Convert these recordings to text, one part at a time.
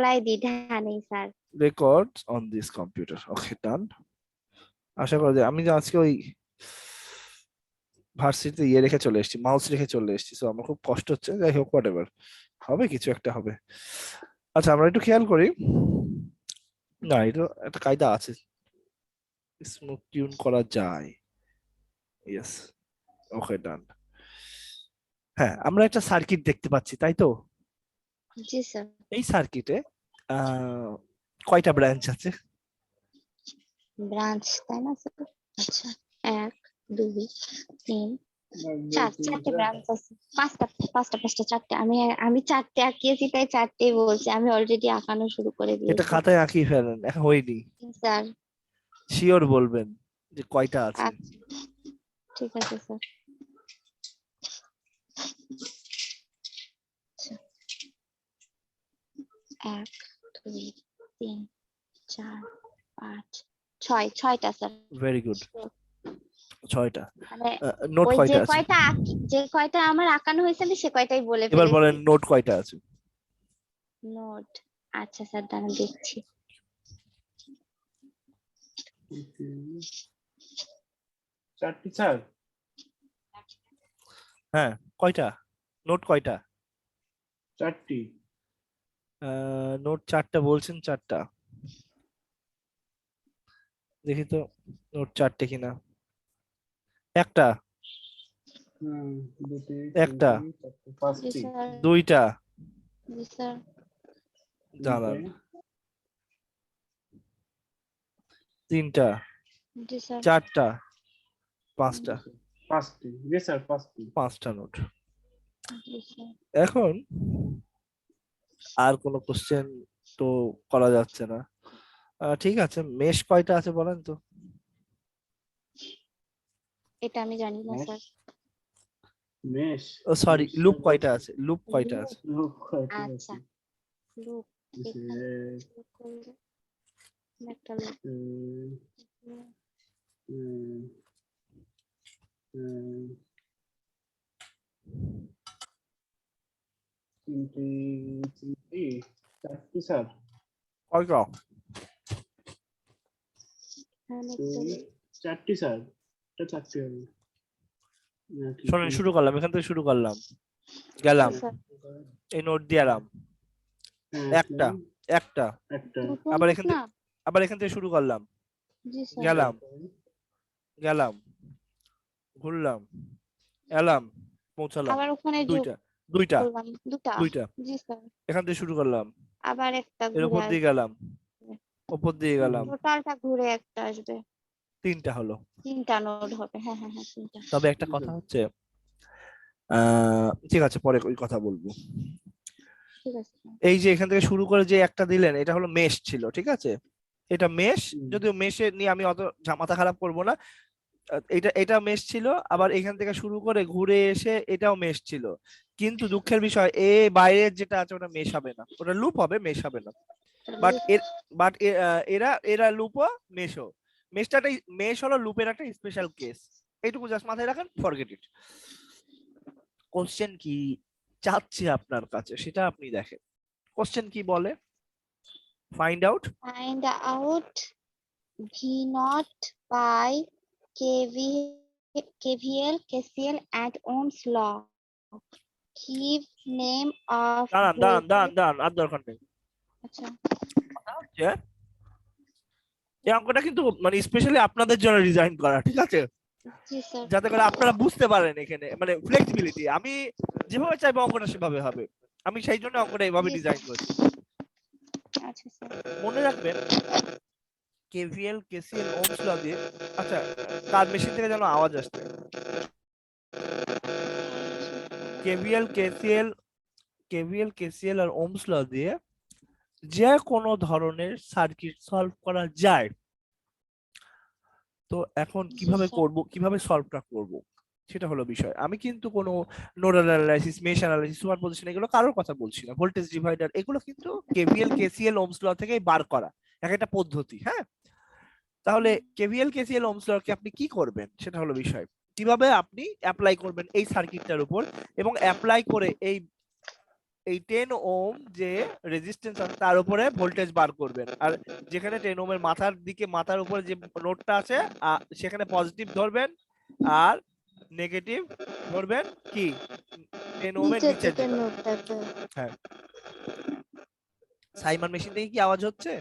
লাই দ্বিধা নেই sir. records on this computer. Okay, done. আশা করা যায় আমি যে আজকে ওই ভার্সিটিতে ইয়ে রেখে চলে এসেছি, মাউস রেখে চলে এসেছি, সো আমার খুব কষ্ট হচ্ছে। যাই হোক, হোয়াট এভার, হবে, কিছু একটা হবে। আচ্ছা, আমরা একটু খেয়াল করি। না, এটা একটা কায়দা আছে, স্মুথ টিউন করা যায়। ইয়েস, ওকে, ডান। হ্যাঁ, আমরা একটা সার্কিট দেখতে পাচ্ছি, তাই তো? জি স্যার। এই সার্কিটে কয়টা ব্রাঞ্চ আছে? ব্রাঞ্চ তাই না স্যার? আচ্ছা, 1 2 3 4, 4টে ব্রাঞ্চ আছে। পাঁচটা, চারটে। আমি চারটে আঁকিয়েছি, তাই চারটেই বলছি। আমি অলরেডি আঁকানো শুরু করে এটা দিয়েছি। খাতায় আঁকিয়ে ফেলেন, এখন হয়নি। স্যার শিওর বলবেন যে কয়টা আছে। আচ্ছা, ঠিক আছে স্যার। আচ্ছা, 1 2 3 4 5 6, 6টা স্যার। ভেরি গুড, 6টা। মানে নোট ওই কয়টা আছে? যে কয়টা আমার আঁকানো হয়েছে আমি সে কয়টাই বলে এবার ফেলেছি। বলেন নোট কয়টা আছে? নোট, আচ্ছা স্যার, দাঁড়ান দেখছি। চারটি স্যার। হ্যাঁ, কয়টা নোট, কয়টা? চারটি। নোট 4টা বলছেন, 4টা। দেখি তো নোট 4টে কিনা। একটা, দুটি, একটা, তিনটি, চারটি, জি পাঁচটি। স্যার। 2টা, জি স্যার। দাঁড়ান, তিনটে, 3টা, জি স্যার। 4টা, 5টা। পাঁচটি। জি স্যার, পাঁচটি। 5টা নোট। জি স্যার। এখন আর কোনো কোশ্চেন তো করা যাচ্ছে না। ঠিক আছে, মেশ কয়টা আছে বলেন তো? এটা আমি জানি না মেশ, স্যার। মেশ। ও সরি, লুপ কয়টা আছে? লুপ কয়টা আছে? লোক কয়টি আচ্ছা, আছে? লুপ এখানে শুরু করলে একটা লুপ। তিনটি, তিনটি, চারটি স্যার। কয়টা? এখানে একটা দুই, লুপ। চারটি স্যার। এটা চারটি হবে। নাকি শোনেন, শুরু করলাম, এখান থেকে শুরু করলাম, গেলাম, জি স্যার। এই নোট দিয়ে এলাম, হ্যাঁ, একটা, একটা, একটা। দুটো আবার নোট এখান না? থেকে, আবার এখান থেকে শুরু করলাম, জি স্যার। গেলাম, গেলাম, ঘুরলাম, এলাম, পৌঁছালাম। আবার ওখানে যোগ 2টা, 2টা, করলাম, দুটা। 2টা, জি স্যার। এখান থেকে শুরু করলাম, আবার একটা এর ঘুরে উপর দিয়ে আসবে। গেলাম, উপর দিয়ে গেলাম, টোটালটা ঘুরে একটা আসবে। 3টা হলো। 3টা নোট হবে। হ্যাঁ হ্যাঁ হ্যাঁ, 3টা। তবে একটা কথা হচ্ছে, ঠিক আছে, পরে ওই কথা বলবো। ঠিক আছে স্যার। এই যে এখান থেকে শুরু করে যে একটা দিলেন, এটা হলো মেশ ছিল, ঠিক আছে? এটা মেশ, যদিও মেশে নিয়ে আমি অত মাথা খারাপ করব না। এটা এটা মেশ ছিল, আবার এখান থেকে শুরু করে ঘুরে এসে এটাও মেশ ছিল। কিন্তু দুঃখের বিষয়, বাইরের যেটা আছে ওটা মেশ হবে না, ওটা লুপ হবে, মেশ হবে না। বাট বাট এরা এরা লুপও মেশও। মেশ হলো লুপের একটা স্পেশাল কেস। এইটুকু জাস্ট মাথায় রাখেন, ফরগেট ইট। কোশ্চেন কি চাচ্ছে আপনার কাছে সেটা আপনি দেখেন। কোশ্চেন কি বলে? Find out Find out V naught by KVL, KCL and Ohm's law. Give name of দাঁড়ান দাঁড়ান দাঁড়ান voltage. দাঁড়ান, আর দরকার নেই। আচ্ছা, কথা হচ্ছে, এই অঙ্কটা কিন্তু মানে স্পেশালি আপনাদের জন্য ডিজাইন করা, ঠিক আছে? জি স্যার। যাতে করে আপনারা বুঝতে পারেন, এখানে মানে ফ্লেক্সিবিলিটি, আমি যেভাবে চাইবো অঙ্কটা সেভাবে হবে। আমি সেই জন্য অঙ্কটা এইভাবে ডিজাইন করেছি। আচ্ছা স্যার। মনে রাখবেন, কেভিএল, কেসিএল, ওহমস ল দিয়ে। আচ্ছা, কার মেশিন থেকে যেন আওয়াজ আসছে? কেভিএল, কেসিএল, কেভিএল, কেসিএল আর ওহমস ল দিয়ে যে কোনো ধরনের সার্কিট সলভ করা যায়। তো এখন কিভাবে করব, কিভাবে সলভটা করব, সেটা হলো বিষয়। আমি কিন্তু কোনো nodal analysis, mesh analysis, superposition এগুলো কারোর কথা বলছি না। ভোল্টেজ ডিভাইডার এগুলো কিন্তু কেভিএল, কেসিএল, ওহমস ল থেকে বার করা এক একটা পদ্ধতি। হ্যাঁ, তাহলে কেভিএল, কেসিএল, ওহমস ল কে আপনি কি করবেন সেটা হলো বিষয়। কিভাবে আপনি অ্যাপ্লাই করবেন এই সার্কিটটার উপর, এবং অ্যাপ্লাই করে এই এই 10 ওহম যে রেজিস্ট্যান্স আছে তার উপরে ভোল্টেজ বার করবেন, আর যেখানে 10 ওহমের মাথার উপরে যে নোডটা আছে সেখানে পজিটিভ ধরবেন, আর নেগেটিভ ধরবেন কি 10 ওহমের নিচের নিচের দিকের দিকে। নোটটাতে। হ্যাঁ, সাইমন মেশিন থেকে কি আওয়াজ হচ্ছে?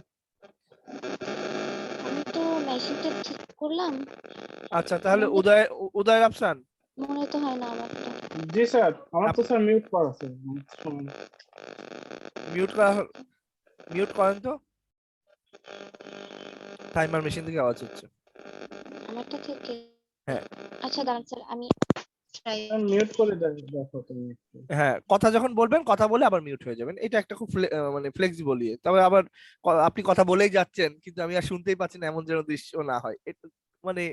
আমি তো মেশিনটা ঠিক করলাম, আচ্ছা, তাহলে মনে উদয় রাফসান, মনে তো হয় না আমারটা। জি স্যার, আমার তো স্যার মিউট করা আছে সময়। মিউট করেন তো, টাইমার মেশিন থেকে আওয়াজ হচ্ছে। আমারটা থেকে। হ্যাঁ আচ্ছা দাঁড়ান স্যার, আমি ট্রাই। মিউট করে দেখো তুমি একটু। হ্যাঁ, কথা যখন বলবেন কথা বলে আবার মিউট হয়ে যাবেন, এটা একটা খুব মানে ফ্লেক্সিবল ইয়ে। তবে আবার আপনি কথা বলেই যাচ্ছেন কিন্তু আমি আর শুনতেই পাচ্ছি না, এমন যেন দৃশ্য না হয়। মানে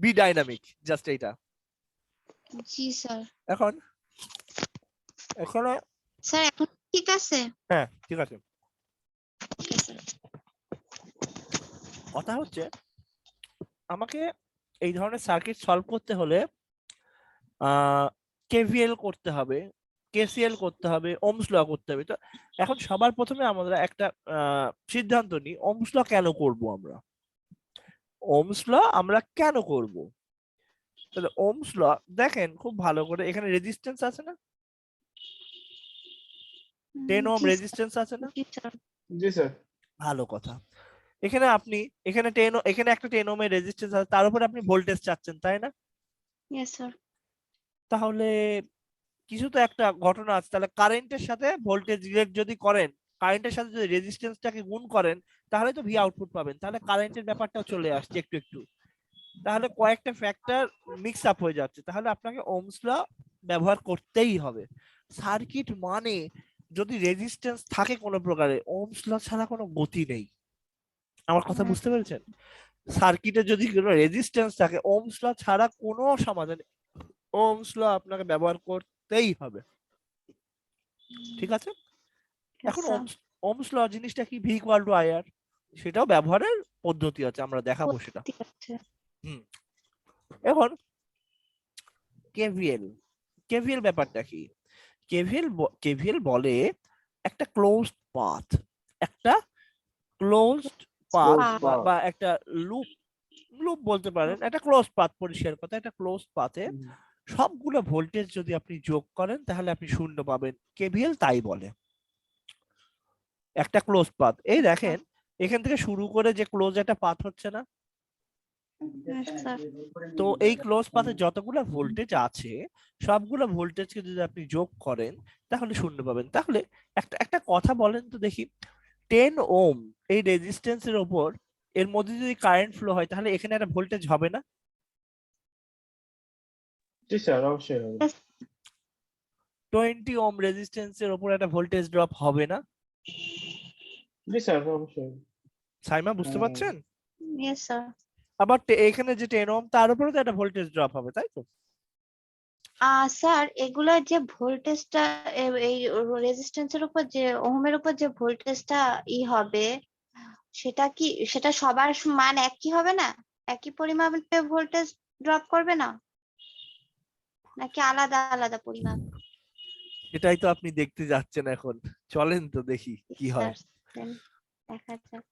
বি ডাইনামিক, জাস্ট এইটা। জি স্যার। এখন এখানে স্যার এখন ঠিক আছে? হ্যাঁ ঠিক আছে। Okay, sir. কথা হচ্ছে আমাকে এই ধরনের সার্কিট সলভ করতে হলে কেভিএল করতে হবে, কেসিএল করতে হবে, ওহমস ল করতে হবে। তো এখন সবার প্রথমে আমরা একটা সিদ্ধান্ত নিই, ওহমস ল কেন করব আমরা? ওহমস ল আমরা কেন করব? তাহলে ওহমস ল দেখেন খুব ভালো করে, এখানে রেজিস্ট্যান্স আছে না, 10 ওহম জি রেজিস্ট্যান্স আছে না? জি স্যার। জি স্যার। ভালো কথা। এখানে আপনি এখানে একটা 10 ওহমের রেজিস্ট্যান্স আছে, তার উপরে আপনি ভোল্টেজ চাচ্ছেন, তাই না? Yes sir. তাহলে কিছু তো একটা ঘটনা আছে। তাহলে কারেন্টের সাথে ভোল্টেজ রিলেট যদি করেন, কারেন্টের সাথে যদি রেজিস্ট্যান্সটাকে গুণ করেন, তাহলে তো ভি আউটপুট পাবেন। তাহলে কারেন্টের ব্যাপারটাও চলে আসছে একটু একটু। তাহলে কয়েকটা ফ্যাক্টর মিক্স আপ হয়ে যাচ্ছে, তাহলে আপনাকে ওহমস ল ব্যবহার করতেই হবে। সার্কিট মানে যদি রেজিস্ট্যান্স থাকে কোনো প্রকারে, ওহমস ল ছাড়া কোনো গতি নেই। আমার কথা বুঝতে পেরেছেন? সার্কিটে যদি কোনো রেজিস্ট্যান্স থাকে, ওহমস ল ছাড়া কোনো সমাধান, ওহমস ল আপনাকে ব্যবহার করতেই হবে। ঠিক আছে? এখন ওহমস ল জিনিসটা কি, ভি ইকুয়াল টু আইআর, সেটাও ব্যবহারের পদ্ধতি আছে, আমরা দেখাবো সেটা। ঠিক আছে। এখন কেভিএল, কেভিএল ব্যাপারটা কি? কেভিএল বলে একটা ক্লোজড পাথ, একটা ক্লোজড পাথ বা একটা লুপ, লুপ বলতে পারেন, একটা ক্লোজ পাথ, পরিষ্কার কথা, একটা ক্লোজ পাথে সবগুলো ভোল্টেজ যদি আপনি যোগ করেন তাহলে আপনি শূন্য পাবেন। কেভিএল তাই বলে। একটা ক্লোজ পাথ, এই দেখেন এখান থেকে শুরু করে যে ক্লোজ একটা পাথ হচ্ছে না, তো এই ক্লোজ পাথে যতগুলো ভোল্টেজ আছে সবগুলো ভোল্টেজকে যদি আপনি যোগ করেন তাহলে শূন্য পাবেন। তাহলে একটা একটা কথা বলেন তো দেখি, 10 ওহম এই রেজিস্ট্যান্সের উপর এর মধ্যে যদি কারেন্ট ফ্লো হয় তাহলে এখানে একটা ভোল্টেজ হবে না? জি স্যার, অবশ্যই হবে। 20 ওহম রেজিস্ট্যান্সের উপর একটা ভোল্টেজ ড্রপ হবে না? জি স্যার, অবশ্যই। সাইমা বুঝতে পারছেন? Yes sir. আবার এখানে যে 10 ওহম তার উপরে তো একটা ভোল্টেজ ড্রপ হবে, তাই তো? স্যার এগুলোর যে ভোল্টেজটা এই রেজিস্ট্যান্সের উপর যে ওহমের উপর যে ভোল্টেজটা হবে, সেটা সবার মান একই হবে না? একই পরিমাপে ভোল্টেজ ড্রপ করবে না, নাকি আলাদা আলাদা পরিমাপ? এটাই তো আপনি দেখতে যাচ্ছেন এখন, চলেন তো দেখি কি হয়। স্যার দেখা যাক।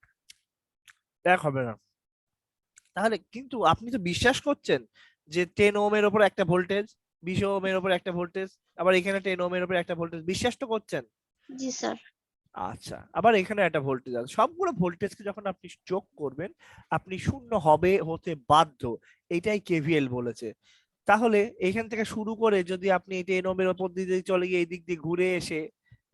এক হবে না তাহলে, কিন্তু আপনি তো বিশ্বাস করছেন যে 10 ওহমের উপর একটা ভোল্টেজ, 20 ওহমের উপর একটা ভোল্টেজ, আবার এখানে 10 ওহমের উপর একটা ভোল্টেজ, বিশ্বাস তো করছেন? জি স্যার। আচ্ছা, আবার এখানে একটা ভোল্টেজ আছে, সবগুলো ভোল্টেজকে যখন আপনি যোগ করবেন আপনি শূন্য হতে বাধ্য, এটাই কেভিএল বলেছে। তাহলে এখান থেকে শুরু করে যদি আপনি এই 10 ওহমের উপর দিয়ে চলে গিয়ে এই দিক দিয়ে ঘুরে এসে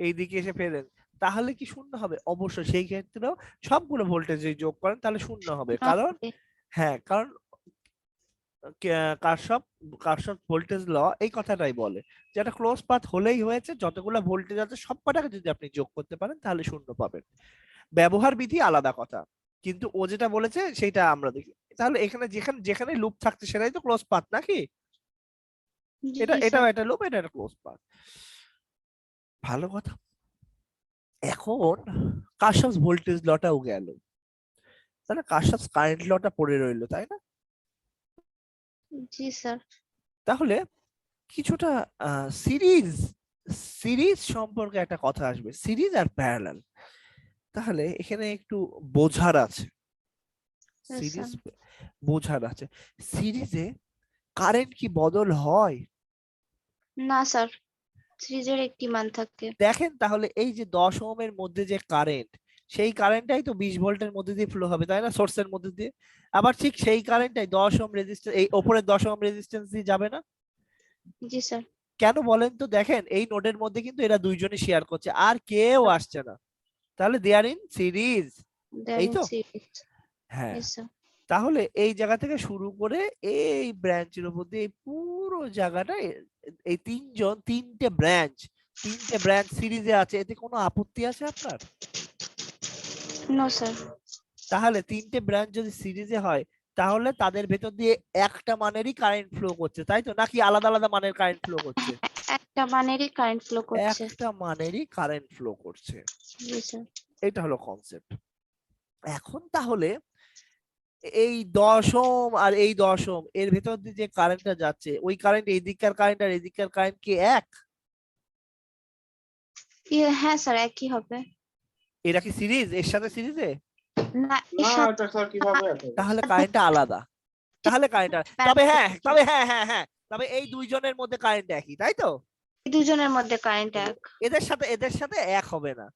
এই দিকে এসে ফেলেন তাহলে কি শূন্য হবে? অবশ্যই সেই ক্ষেত্রেও সবগুলো ভোল্টেজ যদি যোগ করেন তাহলে শূন্য হবে, কারণ হ্যাঁ, কারণ কারশফ কারশফ ভোল্টেজ ল এই কথাটাই বলে যে একটা ক্লোজ পাথ হলেই হয়েছে, যতগুলো ভোল্টেজ আছে সবকটাকে যদি আপনি যোগ করতে পারেন তাহলে শূন্য পাবেন। ব্যবহার বিধি আলাদা কথা, কিন্তু ও যেটা বলেছে সেটা আমরা দেখি। তাহলে এখানে যেখানে যেখানে লুপ থাকছে সেটাই তো ক্লোজ পাথ নাকি? এটাও একটা লুপ, এটা একটা ক্লোজ পাথ। ভালো কথা। এখন কারশফ ভোল্টেজ লটাও গেল, তাহলে কারশফ কারেন্ট লটা পড়ে রইলো, তাই না? জি স্যার। তাহলে কিছুটা সিরিজ সিরিজ সম্পর্কে একটা কথা আসবে, সিরিজ আর প্যারালাল। তাহলে এখানে একটু বোঝার আছে, Yes, সিরিজ sir. বোঝার আছে। সিরিজে কারেন্ট কি বদল হয়? না স্যার, সিরিজের একটি মান থাকে। দেখেন তাহলে এই যে 10 ওহমের মধ্যে যে কারেন্ট, সেই কারেন্টটাই তো 20 ভোল্টের মধ্যে দিয়ে ফ্লো হবে, তাই না, সোর্সের মধ্যে দিয়ে। আবার ঠিক সেই কারেন্টটাই 10 ওহম রেজিস্ট্যান্স, এই উপরের 10 ওহম রেজিস্ট্যান্স দিয়ে যাবে না? জি স্যার। কেন বলেন তো? দেখেন এই নোডের মধ্যে কিন্তু এরা দুইজনই শেয়ার করছে, আর কেউ আসছে না, তাহলে দে আর ইন সিরিজ। এই তো, সিরিজ। হ্যাঁ। Yes sir. তাহলে এই জায়গা থেকে শুরু করে এই ব্রাঞ্চের উপর দিয়ে এই পুরো জায়গাটা এই তিনটে ব্রাঞ্চ সিরিজে আছে, এতে কোনো আপত্তি আছে আপনার? No sir. তাহলে তিনটে ব্রাঞ্চ যদি সিরিজে হয়, তাহলে তাদের ভেতর দিয়ে একটা মানেরই কারেন্ট ফ্লো করছে, তাই তো, নাকি আলাদা আলাদা মানের কারেন্ট ফ্লো করছে? একটা মানেরই কারেন্ট ফ্লো করছে। একটা মানেরই কারেন্ট ফ্লো করছে। জি স্যার। এটা হলো কনসেপ্ট। এখন তাহলে এই 10 ওহম আর এই 10 ওহম এর ভেতর দিয়ে যে কারেন্টটা যাচ্ছে, ওই কারেন্ট এই দিককার কারেন্ট আর এই দিককার কারেন্ট কি এক? হ্যাঁ স্যার, একই হবে। এরা কি সিরিজ, এর সাথে সিরিজে? না, এর না সাথে এটা স্যার কিভাবে আছে? তাহলে কারেন্টটা আলাদা। তাহলে কারেন্টটা, তবে হ্যাঁ, তবে এই দুইজনের মধ্যে কারেন্ট একই, তাই তো? দুজনের মধ্যে কারেন্ট এক। এদের সাথে এক হবে না।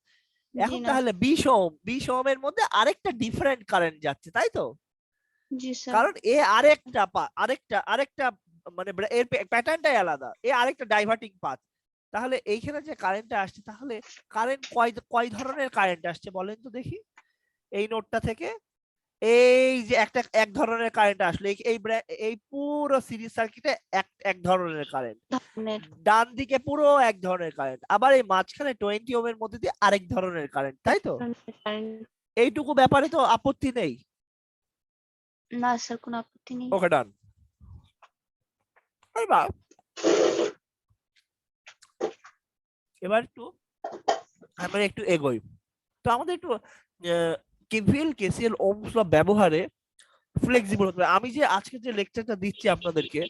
জি এখন না। তাহলে 20 ওহমের মধ্যে আরেকটা ডিফারেন্ট কারেন্ট যাচ্ছে, তাই তো? জি স্যার। কারণ এ আরেকটা মানে এর প্যাটার্নটাই আলাদা, এ আরেকটা ডাইভার্টিং পাথ। তাহলে এইখানে যে কারেন্টটা আসছে, তাহলে কারেন্ট কয় ধরনের কারেন্ট আসছে বলেন তো দেখি? এই নোডটা থেকে এই যে এক ধরনের কারেন্ট আসলো, এই পুরো সিরিজ সার্কিটে এক ধরনের কারেন্ট, ধরনের ডান দিকে পুরো এক ধরনের কারেন্ট, আবার এই মাঝখানে 20 ওহমের মধ্যে দিয়ে আরেক ধরনের কারেন্ট, তাই তো? কারেন্ট। এইটুকু ব্যাপারে তো আপত্তি নেই। না স্যার, কোনো আপত্তি নেই। ওকে, ডান। এবার আমরা একটু এগোই। তো আমাদের একটু কেভিএল কেসিএল ওহমস ল ব্যবহারে ফ্লেক্সিবল হতে হবে। আমি যে আজকে যে লেকচারটা দিচ্ছি আপনাদেরকে,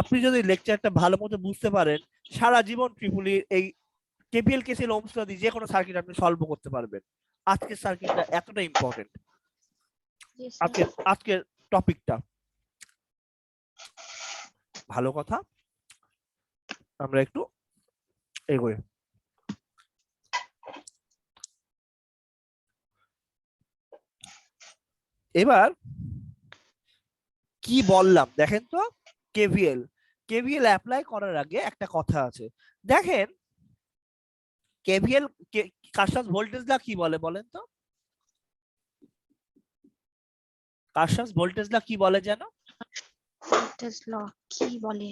আপনি যদি লেকচারটা ভালো মতো বুঝতে পারেন, সারা জীবন ট্রিপুলি এই কেভিএল কেসিএল ওহমস ল দিয়ে যে কোনো সার্কিট আপনি সলভ করতে পারবেন। আজকের সার্কিটটা এতটা ইম্পর্টেন্ট, জি স্যার। আজকের টপিকটা ভালো কথা। আমরা একটু এগোই। এবার কি বললাম দেখেন তো, কেভিএল অ্যাপ্লাই করার আগে একটা কথা আছে। দেখেন কেভিএল কারশফস ভোল্টেজ ল কি বলে বলেন তো? কারশফস ভোল্টেজ ল কি বলে যেন? ভোল্টেজ ল কি বলে?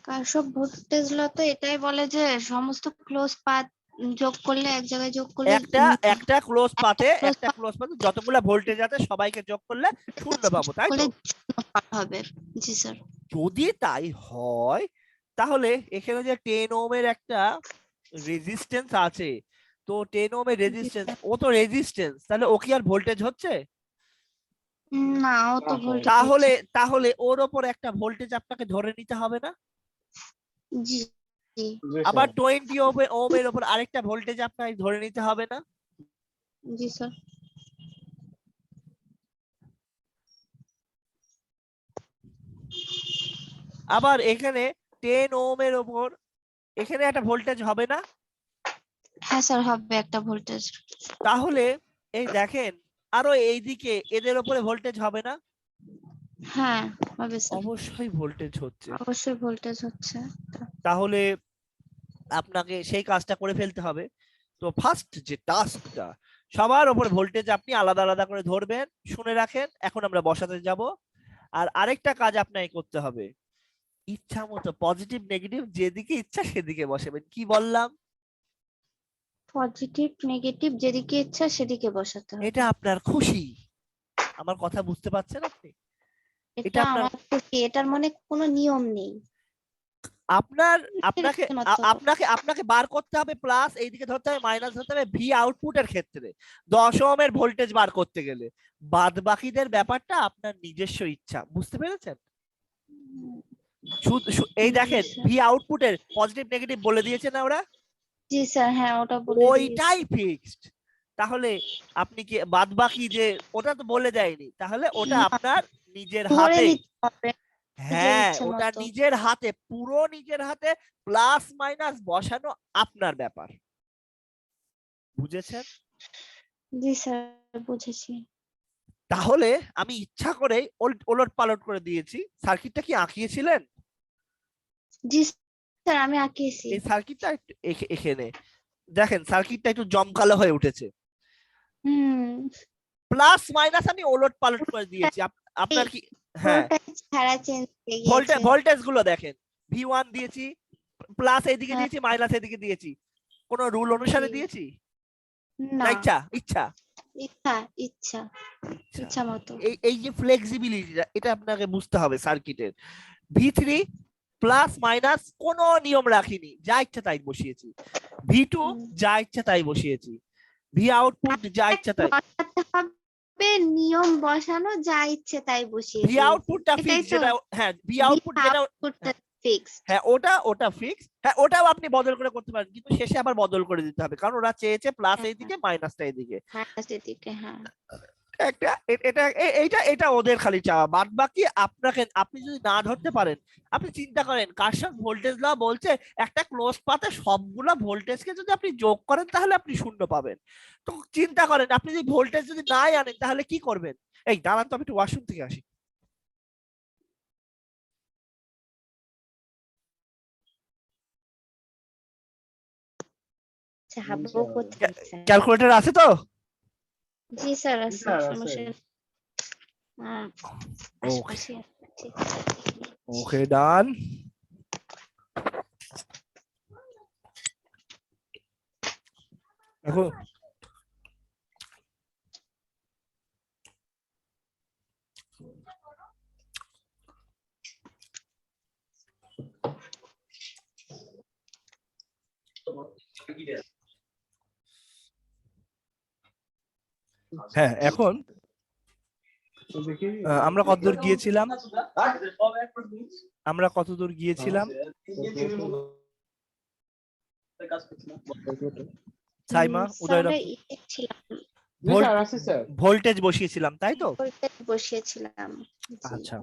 কারশফ ভোল্টেজ ল তো এটাই বলে যে সমস্ত ক্লোজ পাথ যোগ করলে, এক জায়গায় যোগ করলে একটা ক্লোজ পাথে যতগুলা ভোল্টেজ আছে সবাইকে যোগ করলে শূন্য পাবো, তাই তো? হবে। জি স্যার। যদি তাই হয়, তাহলে এখানে যে 10 ওহমের একটা রেজিস্ট্যান্স আছে, তো 10 ওহমের রেজিস্ট্যান্স, ও তো রেজিস্ট্যান্স, তাহলে ও কি আর ভোল্টেজ হচ্ছে? না, ও তো না, ভোল্টেজ। তাহলে ওর ওপর একটা ভোল্টেজ আপনাকে ধরে নিতে হবে না? জি জি জি আবার স্যার। 20 ওহমের ওপর আরেকটা ভোল্টেজ আপনাকে ধরে নিতে হবে না? জি স্যার। আবার এখানে 10 ওহমের ওপর এখানে একটা ভোল্টেজ হবে না? হ্যাঁ স্যার, হবে একটা ভোল্টেজ। তাহলে এই দেখেন আরো এইদিকে এদের উপরে ভোল্টেজ হবে না? হ্যাঁ হবে স্যার। অবশ্যই ভোল্টেজ হচ্ছে। অবশ্যই ভোল্টেজ হচ্ছে। তাহলে আপনাকে সেই কাজটা করে ফেলতে হবে। তো ফার্স্ট যে টাস্কটা, সবার উপর ভোল্টেজ আপনি আলাদা আলাদা করে ধরবেন, শুনে রাখেন। এখন আমরা বসাতে যাব। আর আরেকটা কাজ আপনাকে করতে হবে, ইচ্ছা মতো পজিটিভ নেগেটিভ যেদিকে ইচ্ছা সেদিকে বসাবেন। কি বললাম? পজিটিভ নেগেটিভ যেদিকে ইচ্ছা সেদিকে বসাতে হবে। এটা আপনার খুশি। আমার কথা বুঝতে পারছেন আপনি? এটা এটা আপনার, আমার খুশি, এটার মনে কোনো নিয়ম নেই। আপনার আপনাকে নিজের মতো। আপনাকে আপনাকে বার করতে হবে প্লাস, এইদিকে ধরতে হবে মাইনাস, ধরতে হবে ভি আউটপুটের ক্ষেত্রে 10 ওহমের ভোল্টেজ বার করতে গেলে। বাদ বাকিদের ব্যাপারটা আপনার নিজস্ব ইচ্ছা, বুঝতে পেরেছেন? এই দেখেন ভি আউটপুটের পজিটিভ নেগেটিভ বলে দিয়েছে না ওরা, জি স্যার, হ্যাঁ ওটা বলে দিয়েছে। ওইটাই ফিক্সড। তাহলে আপনি কি বাদ বাকি যে ওটা তো বলে দেয়নি, তাহলে ওটা না, আপনার নিজের ধরে হাতে, নিতে হবে নিজের হ্যাঁ ইচ্ছে ওটা মতো। নিজের হাতে, পুরো নিজের হাতে, প্লাস মাইনাস বসানো আপনার ব্যাপার। বুঝেছেন? জি স্যার, বুঝেছি। তাহলে আমি ইচ্ছা করে ওলট পালট করে দিয়েছি। সার্কিটটা কি আঁকিয়েছিলেন? জি স্যার, আমি আঁকিয়েছি। এই সার্কিটটা এখানে দেখেন, সার্কিটটা একটু জমকালো হয়ে উঠেছে। হুম, প্লাস মাইনাস আমি ওলট পালট করে দিয়েছি। আপনার কি, হ্যাঁ পুরোটাই ছাড়া চেঞ্জ হয়ে গিয়েছে। ভোল্টেজ গুলো দেখেন, V1 দিয়েছি, প্লাস এইদিকে হ্যাঁ, দিয়েছি, মাইনাস এদিকে দিয়েছি, কোন রুল অনুসারে জি। দিয়েছি না, না ইচ্ছা ইচ্ছা ইচ্ছা ইচ্ছা ইচ্ছা। ইচ্ছা মতো। এই যে ফ্লেক্সিবিলিটিটা, এটা আপনাকে বুঝতে হবে সার্কিটের। V3 প্লাস মাইনাস কোনো নিয়ম রাখিনি, যা ইচ্ছা তাই বসিয়েছি। V2 যা ইচ্ছা তাই বসিয়েছি। ভি আউটপুট যা ইচ্ছা তাই, বসাতে হবে, নিয়ম বসানো, যা ইচ্ছে তাই বসিয়ে ভি দিয়েছি। আউটপুটটা এটাই ফিক্স, তো যেটা হ্যাঁ ভি আউটপুট যেটা, ফিক্সড। হ্যাঁ ওটা ফিক্স, হ্যাঁ ওটাও আপনি বদল করে করতে পারেন, কিন্তু শেষে আবার বদল করে দিতে হবে, কারণ ওরা চেয়েছে প্লাস হ্যাঁ, এইদিকে মাইনাসটা এইদিকে। মাইনাস দিকে, হ্যাঁ। একটা এটা ওদের খালি চাওয়া, বাদ বাকি আপনাকে, আপনি যদি না ধরতে পারেন, আপনি চিন্তা করেন কারশফ ভোল্টেজ ল বলছে একটা ক্লোজ পাথে সবগুলা ভোল্টেজকে যদি আপনি যোগ করেন তাহলে আপনি শূন্য পাবেন। তো চিন্তা করেন আপনি যদি ভোল্টেজ যদি নাই আনেন তাহলে কি করবেন? এই দাঁড়ান তো, আমি একটু ওয়াশরুম থেকে আসি। যাবো কোথায় স্যার? ক্যালকুলেটর আছে তো? জি স্যার, আছে, স্যার, আছে। সমস্যা নেই। হ্যাঁ, আশেপাশে আছে, ঠিক আছে। ওকে ডান। এখন হ্যাঁ, এখন তো দেখি আমরা কতদূর গিয়েছিলাম? সাইমা, উদয় স্যার, ছিলাম, জি স্যার, আছে স্যার। ভোল্টেজ বসিয়েছিলাম তাই তো? বলতে বসিয়েছিলাম। জি। আচ্ছা,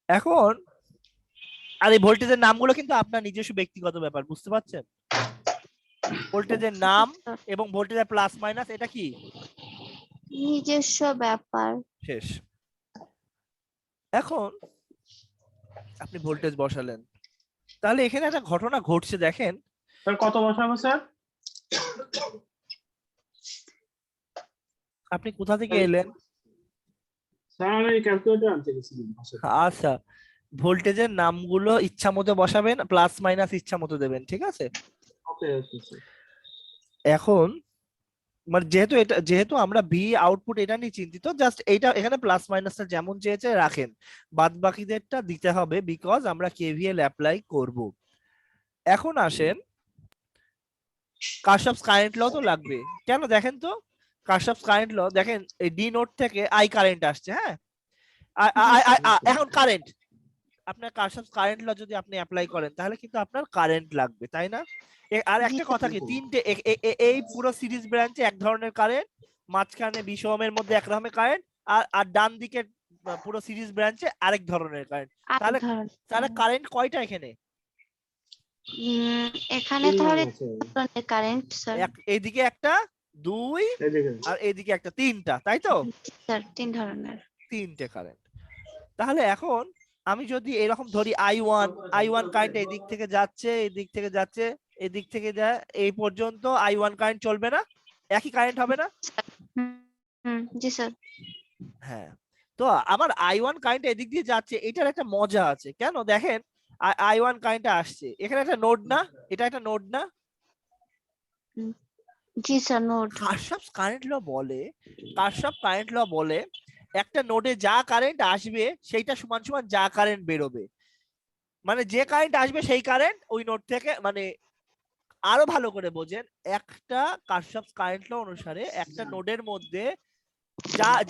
এখন আর এই ভোল্টেজের নামগুলো কিন্তু আপনার নিজস্ব ব্যক্তিগত ব্যাপার, বুঝতে পারছেন? ভোল্টেজের নাম এবং ভোল্টেজের প্লাস মাইনাস এটা কি নিজস্ব ব্যাপার। শেষ। এখন আপনি ভোল্টেজ বসালেন, তাহলে এখানে একটা ঘটনা ঘটছে দেখেন। স্যার কত বসাবো স্যার? আপনি কোথা থেকে এলেন? স্যার আমি ক্যালকুলেটর আনতে গেছিলাম। আচ্ছা, ভোল্টেজের নামগুলো ইচ্ছা মতো বসাবেন, প্লাস মাইনাস ইচ্ছা মতো দেবেন, ঠিক আছে? ওকে ওকে স্যার। এখন মানে যেহেতু আমরা ভি আউটপুট এটা নিয়ে চিন্তিত, জাস্ট এইটা এখানে প্লাস মাইনাসটা যেমন চেয়েছে রাখেন, বাদ বাকিদেরটা দিতে হবে বিকজ আমরা কেভিএল অ্যাপ্লাই করব। এখন আসেন, কারশফস কারেন্ট ল তো লাগবে, কেন দেখেন তো, কারশফস কারেন্ট ল দেখেন, এই ডি নোড থেকে আই কারেন্ট আসছে, হ্যাঁ এখন কারেন্ট, আপনার কারশফস কারেন্ট ল যদি আপনি অ্যাপ্লাই করেন তাহলে কিন্তু আপনার কারেন্ট লাগবে, তাই না? আর একটা কথা কি, তিনটে এই পুরো সিরিজ ব্রাঞ্চে এক ধরনের কারেন্ট, মাঝখানে 20 ওহমের মধ্যে এক রকমের কারেন্ট, আর ডান দিকে পুরো সিরিজ ব্রাঞ্চে আরেক ধরনের কারেন্ট। তাহলে কারেন্ট কয়টা এখানে? এখানে তাহলে কারেন্ট স্যার, এইদিকে একটা, দুই, আর এইদিকে একটা, তিনটা, তাই তো? স্যার, তিন ধরনের, তিনটে কারেন্ট। তাহলে এখন আমি যদি এরকম ধরি I1 কারেন্ট এই দিক থেকে যাচ্ছে, এই দিক থেকে যাচ্ছে, এই দিক থেকে যায় এই পর্যন্ত, I1 কারেন্ট চলবে না? একই কারেন্ট হবে না? জি স্যার। হ্যাঁ, তো আমার I1 কারেন্ট এদিক দিয়ে যাচ্ছে, এটার একটা মজা আছে, কেন দেখেন, I1 কারেন্ট আসছে, এখানে একটা নোড না, এটা একটা নোড না? জি স্যার, নোড। কারশফস কারেন্ট ল বলে একটা নোডে যা কারেন্ট আসবে সেইটা সমান সমান যা কারেন্ট বেরোবে, মানে যে কারেন্ট আসবে সেই কারেন্ট ওই নোড থেকে, মানে আরো ভালো করে বোঝেন, একটা কারশফস কারেন্ট ল অনুসারে একটা নোডের মধ্যে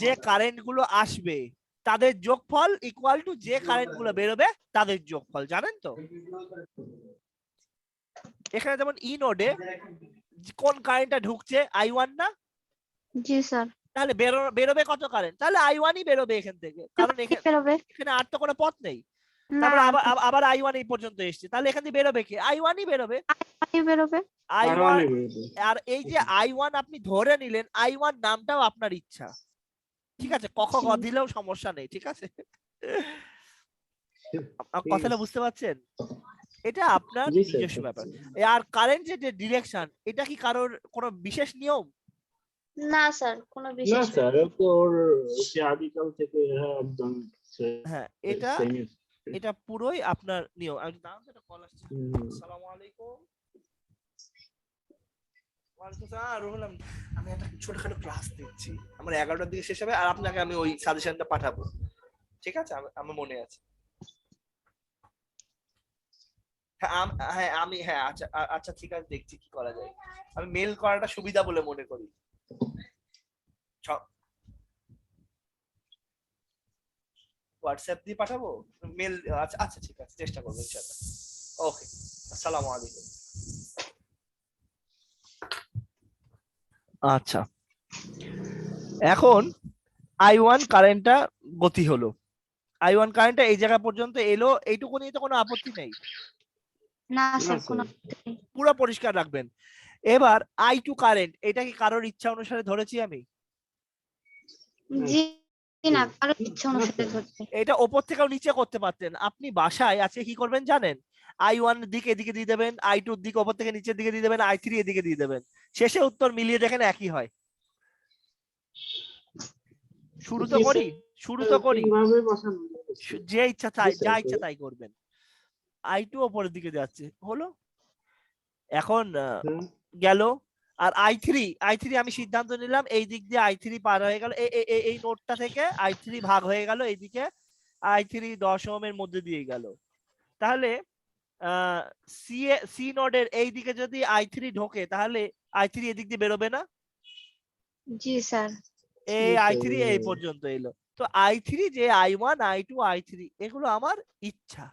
যে কারেন্ট গুলো আসবে তাদের যোগফল ইকুয়াল টু যে কারেন্ট গুলো বেরোবে তাদের যোগফল, জানেন তো? এখানে যেমন ই নোডে কোন কারেন্টটা ঢুকছে, I1 না? জি স্যার। তাহলে বেরোবে কত কারেন্ট? তাহলে I1ই বেরোবে এখান থেকে, কারণ এখানে বেরোবে এখানে আর তো কোনো পথ নেই। না, তারপর আবার I1 এই পর্যন্ত এসছে, তাহলে এখান থেকে বেরোবে কি? I1ই বেরোবে। বেরোবে। I1 R1 বেরোবে। আর এই যে I1 আপনি ধরে নিলেন, I1 নামটাও আপনার ইচ্ছা, ঠিক আছে? ক খ গ জি। দিলেও সমস্যা নেই, ঠিক আছে? ঠিক কথাটা আছে। বুঝতে পারছেন? এটা আপনার জি স্যার, নিজস্ব ব্যাপার। আর কারেন্ট যে ডিরেকশন, এটা কি কারোর কোনো বিশেষ নিয়ম? না স্যার, কোনো না বিশেষ স্যার, ও তো ওর সে আদিকাল থেকে একদম হ্যাঁ, এটা সেম। এটা পুরোই আপনার নিয়ম। আমি দাঁড়ান তো, একটা কল আসছে। আসসালামু আলাইকুম। ওয়ালাইকুম আসসালাম, রুহুল আমিন। আমি একটা ছোটখাটো ক্লাস দিচ্ছি, আমার 11টার দিকে শেষ হবে, আর আপনাকে আমি ওই সাজেশনটা পাঠাবো, ঠিক আছে? আমার মনে আছে। হ্যাঁ আমি, হ্যাঁ আচ্ছা আচ্ছা ঠিক আছে, দেখছি কি করা যায়। আমি মেল করাটা সুবিধা বলে মনে করি। হোয়াটসঅ্যাপ দিয়ে পাঠাবো, মেল? আচ্ছা আচ্ছা ঠিক আছে, চেষ্টা করবো ইনশাআল্লাহ। ওকে, আসসালামু আলাইকুম। আচ্ছা, এখন I1 কারেন্টটা গতি হলো, I1 কারেন্টটা এই জায়গা পর্যন্ত এলো, এইটুকু নিয়ে তো কোনো আপত্তি নেই। না না স্যার, কোনো স্যার, পুরো পরিষ্কার রাখবেন। এবার I2 কারেন্ট, এটা কি কারোর ইচ্ছা অনুসারে ধরেছি আমি? জি না, কারোর ইচ্ছা অনুসারে ধরতে। এটা ওপর থেকেও নিচে করতে পারতেন। আপনি বাসায় আজকে কি করবেন জানেন? I1 দিকে এদিকে দিয়ে দেবেন, I2 দিকে ওপর থেকে নিচের দিকে দিয়ে দেবেন, I3 এদিকে দিয়ে দেবেন, শেষে উত্তর মিলিয়ে দেখেন একই হয়। শুরু তো করি, শুরু তো করি, তিনভাবে বসানো যাচ্ছে। যে ইচ্ছা জি যা স্যার, ইচ্ছা তাই করবেন। I2 ওপরের দিকে যাচ্ছে, হলো। এখন গেল। আর I3 আমি সিদ্ধান্ত নিলাম এই দিক দিয়ে I3 পার হয়ে গেল, এই নোটটা থেকে I3 ভাগ হয়ে গেল এইদিকে, I3 10 ওহমের মধ্যে দিয়ে গেল। তাহলে সি নোডের এই দিকে যদি I3 ঢোকে, তাহলে I3 এদিক দিয়ে বেরোবে না? জি স্যার। এই জি I3 এই স্যার। পর্যন্ত এলো। তো I3 যে I1 I2 I3 এগুলো আমার ইচ্ছা,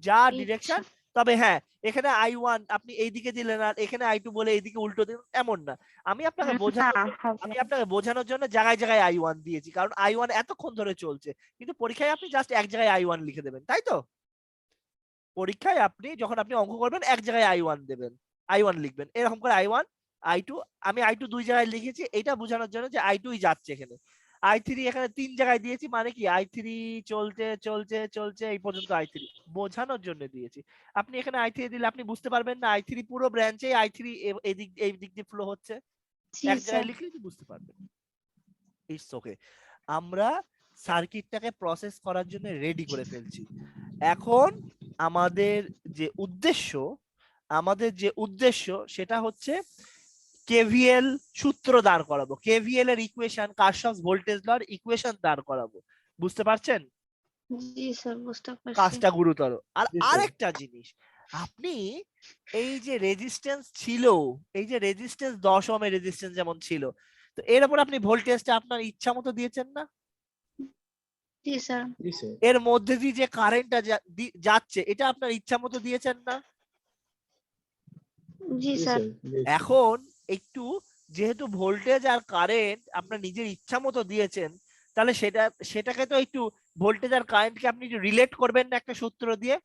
যা ডিরেকশন। তবে হ্যাঁ, এখানে I1 আপনি এইদিকে দিলেন আর এখানে I2 বলে এইদিকে উল্টো দিলেন, এমন না। আমি আপনাকে বোঝানোর জন্য জায়গায় জায়গায় I1 দিয়েছি, কারণ I1 এতক্ষণ ধরে চলছে, কিন্তু পরীক্ষায় আপনি জাস্ট এক জায়গায় I1 লিখে দেবেন, তাই তো? পরীক্ষায় আপনি যখন আপনি অঙ্ক করবেন এক জায়গায় I1 দেবেন, I1 লিখবেন, এরকম করে I1 I2। আমি I2 দুই জায়গায় লিখেছি, এটা বোঝানোর জন্য যে I2ই যাচ্ছে এখানে। I3 এখানে তিন জায়গায় দিয়েছি, মানে কি I3 চলছে চলছে চলছে এই পর্যন্ত I3 বোঝানোর জন্য দিয়েছি। আপনি এখানে I3 দিলে আপনি বুঝতে পারবেন না I3 পুরো ব্রাঞ্চে I3 এই দিক দিয়ে ফ্লো হচ্ছে, এক জায়গায় লিখলে কি বুঝতে পারবেন। ইটস ওকে, আমরা সার্কিটটাকে প্রসেস করার জন্য রেডি করে ফেলছি। এখন আমাদের যে উদ্দেশ্য সেটা হচ্ছে কেভিএল সূত্র দাঁড় করাবো, কেভিএল এর ইকুয়েশন, কারশফস ভোল্টেজ লর ইকুয়েশন দাঁড় করাবো। বুঝতে পারছেন? জি স্যার, বুঝতে পারছি। কাজটা গুরুতর। আর জি স্যার। আরেকটা জিনিস, আপনি এই যে রেজিস্ট্যান্স ছিল, এই যে রেজিস্ট্যান্স 10 ওহমের রেজিস্ট্যান্স যেমন ছিল, তো এর উপর আপনি ভোল্টেজটা আপনার ইচ্ছা মতো দিয়েছেন না? জি স্যার। জি স্যার। এর মধ্যে দিয়ে যে কারেন্টটা যাচ্ছে, এটা আপনার ইচ্ছা মতো দিয়েছেন না? জি জি স্যার। স্যার। এখন একটু, যেহেতু ভোল্টেজ আর কারেন্ট আপনার নিজের ইচ্ছা মতো দিয়েছেন, তাহলে সেটাকে তো একটু ভোল্টেজ আর কারেন্টকে আপনি রিলেট করবেন না একটা সূত্র দিয়ে।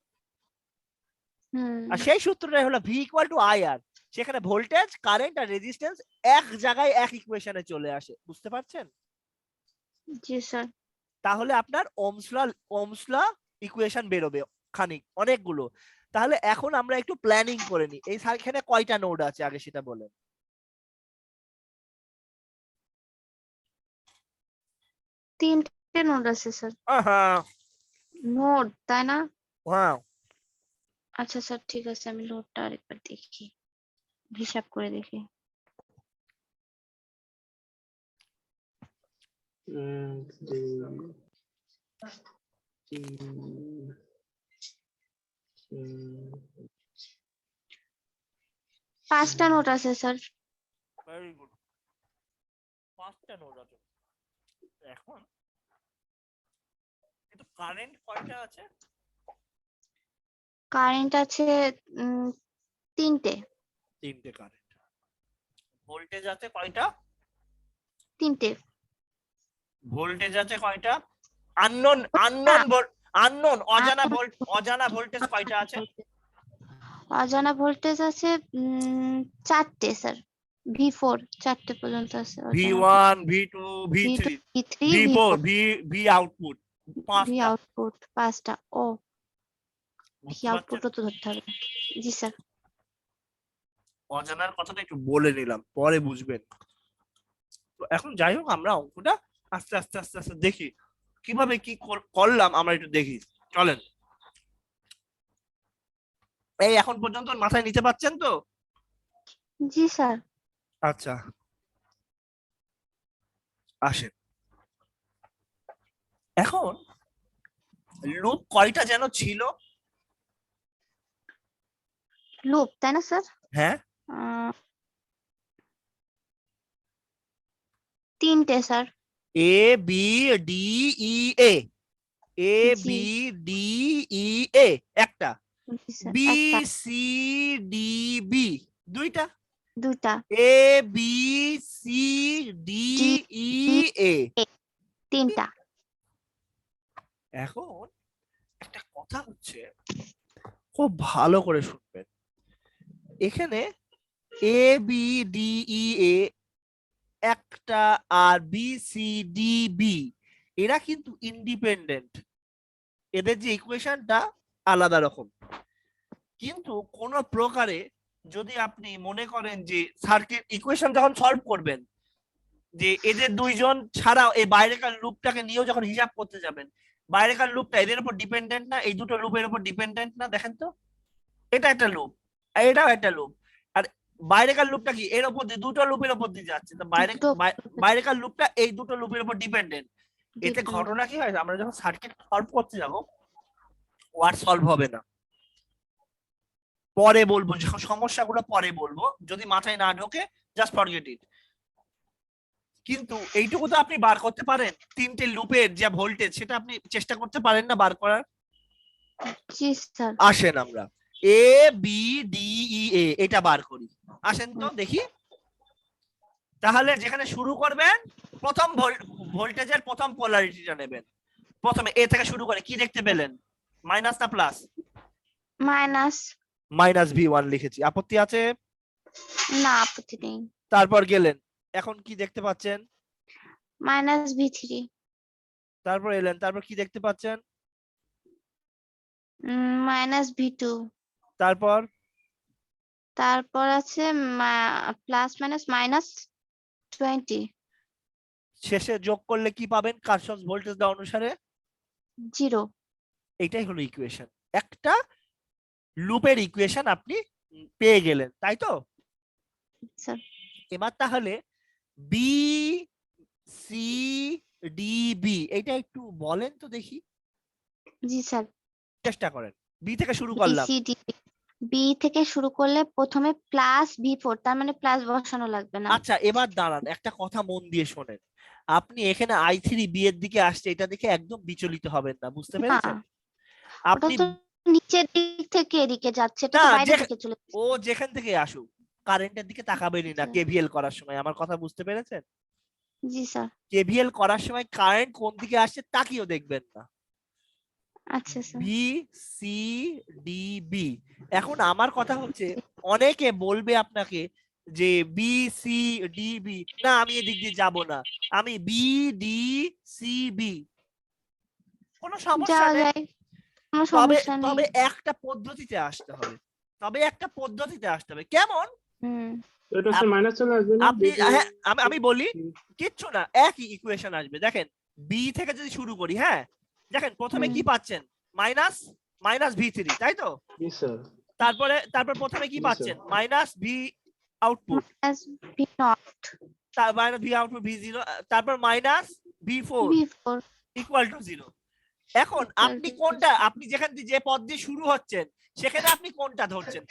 আর সেই সূত্রটাই হলো ভি ইকুয়াল টু আই আর। সেখানে ভোল্টেজ, কারেন্ট আর রেজিস্ট্যান্স এক জায়গায় এক ইকুয়েশনে চলে আসে। বুঝতে পারছেন? জি স্যার। তাহলে আপনার ওমস ল ইকুয়েশন বেরোবে অনেকগুলো। তাহলে এখন আমরা একটু প্ল্যানিং করে নিই। এখানে কয়টা নোড আছে আগে সেটা বলেন। 3টে নোড আছে স্যার। হ্যাঁ নোড, তাই না? হ্যাঁ, আচ্ছা স্যার, ঠিক আছে, আমি নোডটা আরেকবার দেখি, হিসাব করে দেখি। 1 2 3 5টা নোড আছে স্যার। ভেরি গুড, 5টা নোড আছে। এখন কিন্তু কারেন্ট কয়টা আছে? কারেন্ট আছে তিনটে তিনটে কারেন্ট। ভোল্টেজ আছে কয়টা? তিনটে ভোল্টেজ আছে কয়টা? আননোন আননোন আননোন অজানা অজানা ভোল্টেজ কয়টা আছে? অজানা ভোল্টেজ আছে চারটে স্যার। V4 চারটে পর্যন্ত আছে V1 V2 V3 V3 V4 V4 V output V পাঁচটা। আউটপুট পাঁচটা। ও V বুঝতে আউটপুটও পারছেন? তো ধরতে হবে। জি স্যার। অজানার কথাটা একটু বলে নিলাম, পরে বুঝবেন। তো এখন যাই হোক, আমরা অঙ্কটা আস্তে আস্তে আস্তে আস্তে দেখি কিভাবে কি করলাম, আমরা একটু দেখি। চলেন, এই এখন পর্যন্ত মাথায় নিতে পারছেন তো? জি স্যার। আচ্ছা, আসেন। এখন লুপ কয়টা যেন ছিল? লুপ তাই না স্যার? হ্যাঁ, তিনটে sir. A B D E A, A G B D E A একটা, জি স্যার। বি একটা সি ডি বি দুইটা, দুইটা A B C D D E A তিনটা। এখন একটা কথা হচ্ছে, খুব ভালো করে শুনবেন। এখানে এ বি ডি ই এ একটা, আর বি সি ডি বি এরা কিন্তু ইন্ডিপেন্ডেন্ট, এদের যে ইকুয়েশনটা আলাদা রকম। কিন্তু কোন প্রকারে যদি আপনি মনে করেন যে সার্কিট ইকুয়েশন যখন সলভ করবেন, যে এদের দুইজন ছাড়াও এই বাইরেকার লুপটাকে নিয়েও যখন হিসাব করতে যাবেন, বাইরেকার লুপটা এদের উপর ডিপেন্ডেন্ট না, এই দুটো লুপের উপর ডিপেন্ডেন্ট না? দেখেন তো, এটা একটা লুপ, এটাও একটা লুপ, আর বাইরেকার লুপটা কি এর উপর দিয়ে, দুটো লুপের উপর দিয়ে যাচ্ছে, তো দুটো বাইরেকার লুপটা এই দুটো লুপের উপর ডিপেন্ডেন্ট। এতে dependent। ঘটনা কি হয়, আমরা যখন সার্কিট সলভ করতে যাব, ওয়ার্ড সলভ হবে না। পরে বলবো, যখন সমস্যাগুলো পরে বলবো, যদি মাথায় না ঢোকে জাস্ট ফরগেট ইট। কিন্তু এইটুকু তো আপনি বার করতে পারেন, তিনটে লুপের যে ভোল্টেজ সেটা আপনি চেষ্টা করতে পারেন না বার করার? জি স্যার। আসেন আমরা এ বি ডি ই এ এটা বার করি। আসেন তো দেখি। তাহলে যেখানে শুরু করবেন, প্রথম ভোল্টেজের প্রথম পোলারিটিটা নেবেন। প্রথমে এ থেকে শুরু করে কি দেখতে পেলেন? মাইনাস না প্লাস? মাইনাস। মাইনাস V1 লিখেছি, আপত্তি আছে? না, আপত্তি নেই। তারপর গেলেন, এখন কি দেখতে পাচ্ছেন? Minus V3। তারপর এলেন, তারপর কি দেখতে পাচ্ছেন? Minus V2। তারপর তারপর আছে প্লাস মাইনাস মাইনাস 20। শেষে যোগ করলে কি পাবেন কারশফস ভোল্টেজ ল অনুসারে? 0। এটাই হলো ইকুয়েশন। একটা লুপের ইকুয়েশন আপনি পেয়ে গেলেন, তাই তো? স্যার। এবার তাহলে বি সি ডি বি এটা একটু বলেন তো দেখি, জি স্যার। চেষ্টা করেন। বি থেকে শুরু করলাম। BCD বি থেকে শুরু করলে প্রথমে প্লাস V4, তার মানে প্লাস বসানো লাগবে না। আচ্ছা, এবার দাঁড়ান, একটা কথা মন দিয়ে শোনেন। আপনি এখানে I3 বি এর দিকে আসছে, এটা দেখে একদম বিচলিত হবেন না, বুঝতে না, পেরেছেন? ওটা আপনি তো নিচের দিক থেকে এদিকে যাচ্ছে, এটা না, তো বাইরের দিকে চলে যাচ্ছে। ও যেখান থেকে আসুক কারেন্টের দিকে তাকাবেনই না আচ্ছা। কেভিএল করার সময়, আমার কথা বুঝতে পেরেছেন? জি স্যার। কেভিএল করার সময় কারেন্ট কোন দিকে আসছে তাকিয়েও দেখবেন না। আচ্ছা sir. B C D B. এখন আমার কথা হচ্ছে, অনেকে বলবে আপনাকে যে বি সি ডি বি, না আমি এদিক দিয়ে যাব না, আমি বি ডি সি বি, কোনো সমস্যা যাওয়া নেই। যায়, কোনো তবে সমস্যা নেই। তবে একটা পদ্ধতিতে আসতে হবে, কেমন? এটা স্যার মাইনাস চলে আসবে না? আপনি হ্যাঁ, আমি বলি, কিচ্ছু না, একই ইকুয়েশন আসবে। দেখেন, বি থেকে যদি শুরু করি, হ্যাঁ দেখেন প্রথমে কি পাচ্ছেন? মাইনাস মাইনাস V3, তাই তো? জি স্যার। তারপর প্রথমে কি জি, পাচ্ছেন? Sir. Minus V output, minus V0 minus V output V0, তারপর minus V4 V4 equal to 0। এখন আপনি কোনটা, আপনি যেখান দিয়ে যে পদ দিয়ে শুরু হচ্ছেন সেখানে আপনি কোনটা ধরছেন?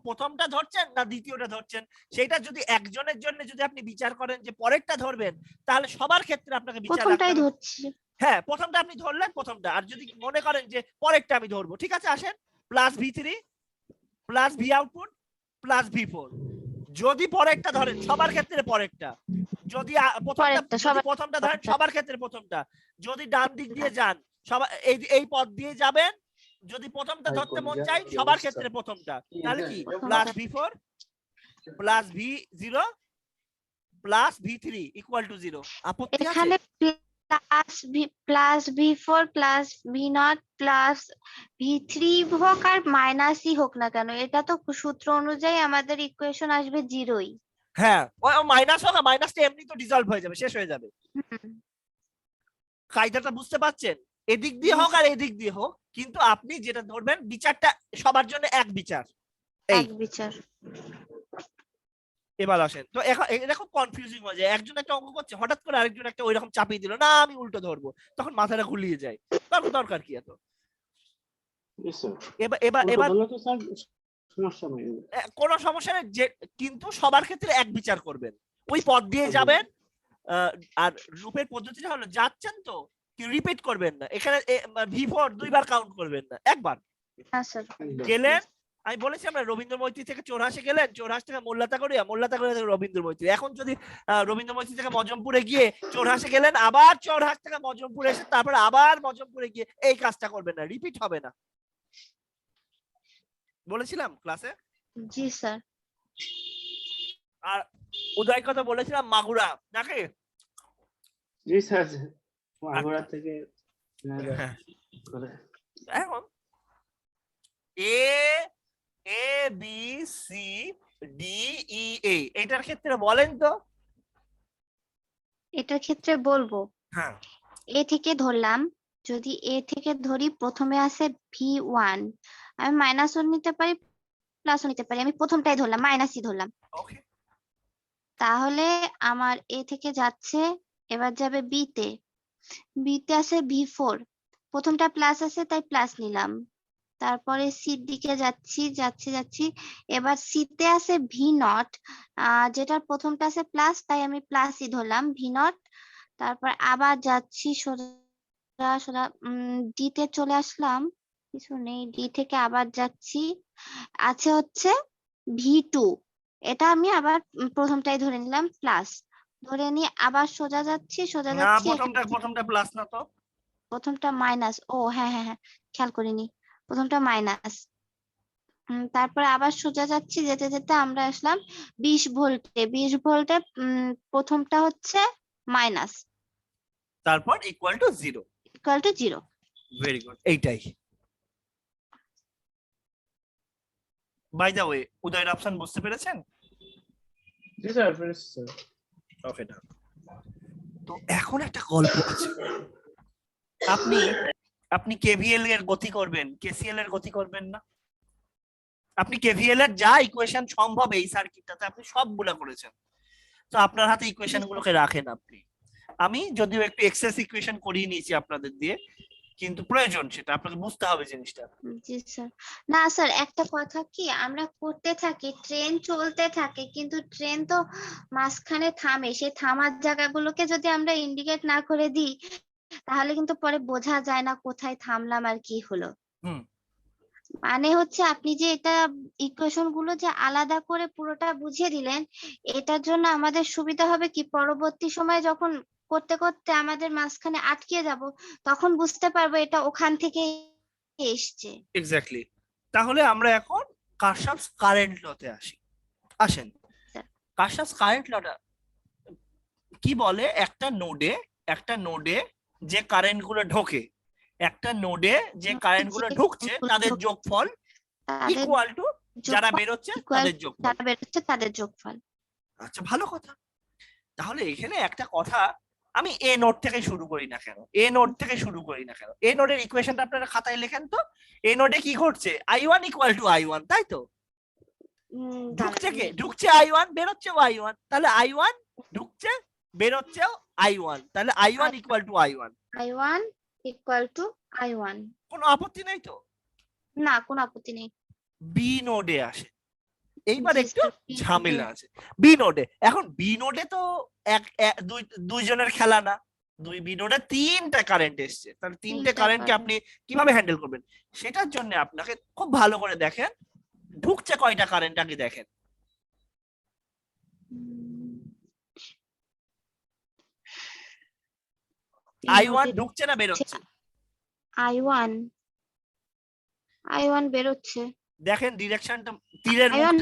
প্রথমটা ধরছেন না দ্বিতীয়টা ধরছেন? সেটা যদি একজনের জন্য যদি আপনি বিচার করেন যে পরেরটা ধরবেন, তাহলে সবার ক্ষেত্রে আপনাকে বিচার রাখতে প্রথমটাই হবে। ধরছি। হ্যাঁ, প্রথমটা আপনি ধরলেন প্রথমটা, আর যদি মনে করেন যে পরেরটা আমি ধরবো, ঠিক আছে আসেন plus V three plus V output plus V four. যদি পরেরটা ধরেন সবার ক্ষেত্রে পরেরটা, যদি পরেরটা সবার প্রথমটা ধরেন সবার ক্ষেত্রে প্রথমটা, যদি ডান দিক দিয়ে যান সবার এই পথ দিয়ে যাবেন, যদি প্রথমটা ধরতে মন চাই সবার ক্ষেত্রে প্রথমটা, তাহলে কি plus V four plus V zero plus V three equal to zero. আপত্তি আছে? এখানে plus V four plus V naught plus V three হোক আর মাইনাসই হোক না কেন, এটা তো সূত্র অনুযায়ী আমাদের ইকুয়েশন আসবে জিরোই। হ্যাঁ, মাইনাস হোক, মাইনাসটা এমনি তো ডিসলভ হয়ে যাবে, শেষ হয়ে যাবে। কায়দাটা বুঝতে পারছেন? এদিক দিয়ে হোক আর এদিক দিয়ে হোক, কিন্তু আপনি যেটা ধরবেন বিচারটা সবার জন্য এক বিচার। এই এক বিচার। এবার আসেন তো, এখন এটা খুব কনফিউজিং হয়ে যায়। একজন একটা অঙ্ক করছে, হঠাৎ করে আরেকজন একটা ওইরকম চাপিয়ে দিল, না আমি উল্টো ধরবো, তখন মাথাটা ঘুলিয়ে যায়। দরকার কি এত? Yes, sir. এবার এবার ওটা এবার বললে তো স্যার সমস্যা নেই। কোনো সমস্যা নেই, যে কিন্তু সবার ক্ষেত্রে এক বিচার করবেন, ওই পথ দিয়ে যাবেন। আর রূপের পদ্ধতিটা হলো যাচ্ছেন তো রিপিট করবেন না, এখানে ভি4 দুইবার কাউন্ট করবেন না, একবার হ্যাঁ স্যার। গেলেন। আমি বলেছি আমরা রবীন্দ্র মৈত্রী থেকে চোরহাসে গেলেন, চোরহাস থেকে মোল্লাতা করিয়া, মোল্লাতা করিয়া থেকে রবীন্দ্র মৈত্রী। এখন যদি রবীন্দ্র মৈত্রী থেকে মজমপুরে গিয়ে চোরহাসে গেলেন, আবার চোরহাস থেকে মজমপুরে এসে তারপরে আবার মজমপুরে গিয়ে, এই কাজটা করবেন না, রিপিট হবে না। বলেছিলাম ক্লাসে। জি স্যার। আর উদয় কথা বলেছিলাম মাগুরা নাকি? জি স্যার, মাগুরা থেকে এখন এ এ বি সি ডি ই এ, এটার ক্ষেত্রে বলেন তো। এটার ক্ষেত্রে বলবো, হ্যাঁ, এ থেকে ধরলাম, যদি এ থেকে ধরি প্রথমে আছে ভি1, আমি মাইনাসও নিতে পারি প্লাসও নিতে পারি, আমি প্রথমটাই ধরলাম, মাইনাসই ধরলাম। ওকে। তাহলে আমার এ থেকে যাচ্ছে, এবার যাবে বিতে, বিতে আছে ভি4, প্রথমটা প্লাস আছে তাই প্লাস নিলাম। তারপরে সির দিকে যাচ্ছি যাচ্ছি যাচ্ছি, এবার সিতে আছে ভি নট, যেটার প্রথমটা আছে প্লাস তাই আমি প্লাসই ধরলাম ভি নট। তারপর আবার যাচ্ছি সোজা সোজা ডিতে চলে আসলাম, কিছু নেই, ডি থেকে আবার যাচ্ছি, আছে হচ্ছে ভি2, এটা আমি আবার প্রথমটাই ধরে নিলাম প্লাস, ধরে নিয়ে আবার সোজা যাচ্ছি সোজা না, যাচ্ছি, প্রথমটা প্লাস না তো, প্রথমটা মাইনাস, ও হ্যাঁ হ্যাঁ হ্যাঁ খেয়াল করিনি, প্রথমটা মাইনাস। তারপরে আবার সোজা যাচ্ছি, যেতে যেতে আমরা আসলাম 20 ভোল্টে, 20 ভোল্টে প্রথমটা হচ্ছে মাইনাস, তারপর equal to zero. Equal to 0। Very good, এইটাই। By the way, Udayer option বুঝতে পেরেছেন? জি স্যার, স্যার। ওকে, তো এখন একটা গল্প আছে। আপনি কেভিএল এর গতি করবেন, কেসিএল এর গতি করবেন না। আপনি কেভিএল এর যা ইকুয়েশন সম্ভব এই সার্কিটটাতে আপনি সবগুলা করেছেন, তো আপনার হাতে ইকুয়েশন গুলোকে রাখেন আপনি। আমি যদিও একটু এক্সেস ইকুয়েশন করিয়ে নিয়েছি আপনাদের দিয়ে, কিন্তু প্রয়োজন সেটা আপনাকে বুঝতে হবে জিনিসটা। জি স্যার। না স্যার, একটা কথা কি, আমরা করতে থাকি, ট্রেন চলতে থাকে, কিন্তু ট্রেন তো মাঝখানে থামে, সেই থামার জায়গাগুলোকে যদি আমরা ইন্ডিকেট না করে দিই, তাহলে কিন্তু পরে বোঝা যায় না কোথায় থামলাম আর কি হলো। মানে হচ্ছে আপনি যে এটা ইকুয়েশন গুলো যে আলাদা করে পুরোটা বুঝিয়ে দিলেন, এটার জন্য আমাদের সুবিধা হবে কি, পরবর্তী সময় যখন করতে করতে আমাদের মাঝখানে আটকে যাব, তখন বুঝতে পারবো এটা ওখান থেকে এসছে। এক্স্যাক্টলি। তাহলে আমরা এখন কারশফস কারেন্ট লতে আসি। আসেন, কারশফস কারেন্ট লটা কি বলে? একটা নোডে যে কারেন্ট গুলো ঢোকে, একটা নোডে যে কারেন্ট গুলো ঢুকছে তাদের যোগফল ইকুয়াল টু যারা বেরোচ্ছে তাদের যোগফল। যারা বেরোচ্ছে তাদের যোগফল। আচ্ছা, ভালো কথা। তাহলে এখানে একটা কথা, আমি এ নোড থেকে শুরু করি না কেন, এ নোডের ইকুয়েশনটা আপনারা খাতায় লেখেন তো। এ নোডে কি ঘটছে? i1 ইকুয়াল টু i1, তাই তো? ঢুকছে i1, বেরোচ্ছে i1, তাহলে i1 ঢুকছে বেরোচ্ছে i1, তাহলে i1 equal to i1। i1 equal to i1। কোনো আপত্তি নেই তো? না, কোনো আপত্তি নেই। বি নোডে আসে, এইবার জি, একটু স্যার, ঝামেলা আছে বি নোডে। এখন বি নোডে তো দুইজনের খেলা না, দুই বি নোডে তিনটা কারেন্ট এসছে, তাহলে তিনটে তিনটা কারেন্টকে current। আপনি কিভাবে হ্যান্ডেল করবেন? সেটার জন্য আপনাকে খুব ভালো করে দেখেন ঢুকছে কয়টা কারেন্ট আগে দেখেন। I1 ঢুকছে না বেরোচ্ছে? I1 I1 বেরোচ্ছে। দেখেন ডিরেকশনটা, তীরের I1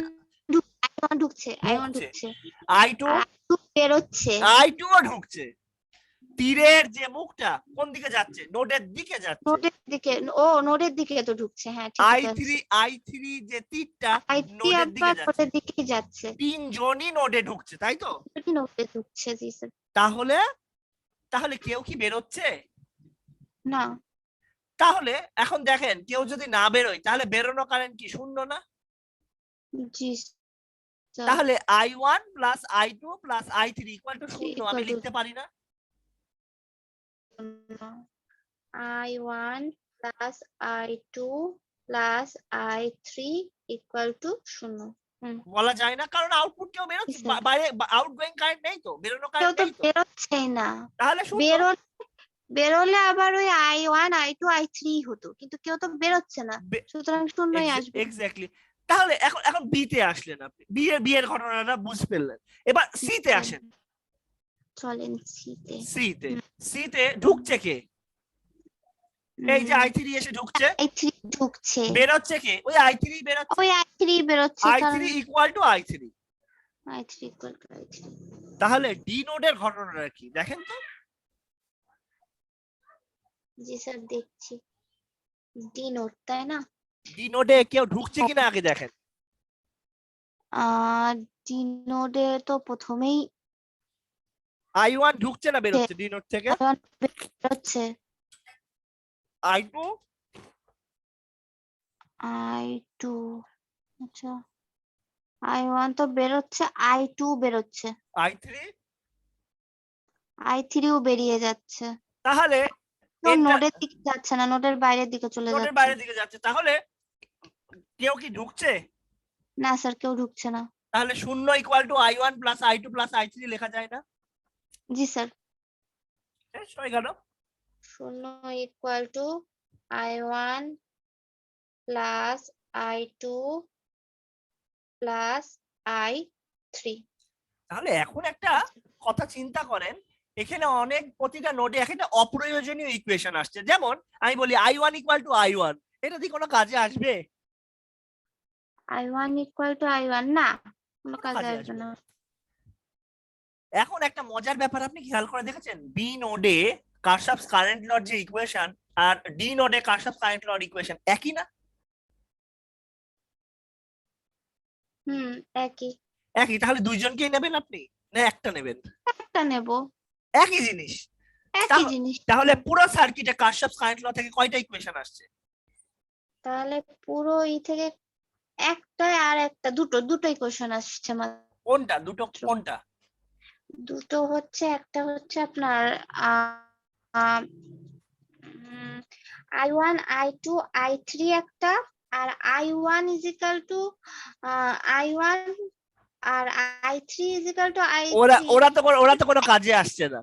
মুখটা I1 ঢুকছে I1 ঢুকছে। ঢুকছে I2 আর I2 বেরোচ্ছে। I2 ও ঢুকছে। তীরের যে মুখটা কোন দিকে যাচ্ছে? নোডের দিকে যাচ্ছে। নোডের দিকে, ও নোডের দিকে তো ঢুকছে, হ্যাঁ ঠিক আছে। I3 যে তীরটা I3 নোডের দিকে আবার যাচ্ছে, নোডের দিকেই যাচ্ছে। তিনজনই নোডে ঢুকছে তাই তো? দুটোই নোডে ঢুকছে, জি স্যার। তাহলে তাহলে কেউ কি বেরোচ্ছে? না, তাহলে এখন দেখেন কেউ যদি না বেরোয় তাহলে বেরোনো কারেন্ট কি শূন্য না? জি স্যার। তাহলে I1 plus I2 plus I3 equal two শূন্য আমি Equal to লিখতে পারি না? I1 plus I2 plus I3 equal to 0। বলা যায় না, কারণ আউটপুট কেউ বেরোচ্ছে, স্যার। বাইরে আউটগোয়িং কারেন্ট নেই তো, বেরোনো কেউ কারেন্ট তো নেই তো, বেরোচ্ছেই না। তাহলে শূন্য। বেরোলে আবার ওই I1 I2 I3 হতো, কিন্তু কেউ তো বেরোচ্ছে না, সুতরাং শূন্যই আসবে। এক্স্যাক্টলি। তাহলে এখন এখন বি তে আসলেন, আপনি বি এর ঘটনাটা বুঝতে পারলেন। এবার সি তে আসেন। চলেন সিতে। সি তে ঢুকছে কে? এই যে I3 এসে ঢুকছে। I3 ঢুকছে। বেরোচ্ছে কে? ওই I3 বেরোচ্ছে। ওই I3 বেরোচ্ছে, I3 equal two I3। I3 equal two I3। তাহলে ডি নোডের ঘটনাটা কি দেখেন তো? জি স্যার দেখছি। ডি নোড, তাই না? ডি নোডে কেউ ঢুকছে কিনা আগে দেখেন। ডি নোডে তো প্রথমেই I1 ঢুকছে না বেরোচ্ছে ডি নোড থেকে? I1 বেরোচ্ছে। I2 I2, আচ্ছা I1 তো বেরোচ্ছে, I2 বেরোচ্ছে, I3 I3 ও বেরিয়ে যাচ্ছে। তাহলে তো নোডের দিকে যাচ্ছে না, নোডের বাইরের দিকে চলে নোডের যাচ্ছে। বাইরের দিকে যাচ্ছে, তাহলে কেউ কি ঢুকছে? না স্যার, কেউ ঢুকছে না। তাহলে শূন্য equal to I1 plus I2 plus I3 লেখা যায় না? জি স্যার। শেষ হয়ে গেল। শূন্য equal to I1 plus I2 plus I3। তাহলে এখন একটা কথা চিন্তা করেন, এখানে অনেক প্রতিটা নোডে একটা অপ্রয়োজনীয় ইকুয়েশন আসছে। যেমন আমি বলি I1 ইকুয়াল টু I1, এটা দিয়ে কোনো কাজে আসবে? I1 ইকুয়াল টু I1, না, কোনো কাজে কাজে আসবে আসবে না। এখন একটা মজার ব্যাপার আপনি খেয়াল করে দেখেছেন, বি নোডে কারশফস কারেন্ট লর যে ইকুয়েশন আর ডি নোডে কারশফস কারেন্ট লর ইকুয়েশন একই না? একই। একই, তাহলে দুইজনকেই নেবেন আপনি না একটা নেবেন? একটা নেব। একই জিনিস। একই জিনিস। তাহলে পুরো সার্কিটে কারশফস কারেন্ট ল থেকে কয়টা ইকুয়েশন আসছে? তাহলে পুরো থেকে একটা আর একটা, দুটো ইকুয়েশন আসছে মাত্র। কোনটা দুটো? কোনটা? দুটো হচ্ছে, একটা হচ্ছে আপনার I1 I2 I3 একটা, আর I1 ইজিক্যাল টু I1 আর I3 ইজিক্যাল টু I3। ওরা তো কোনো কাজে আসছে না।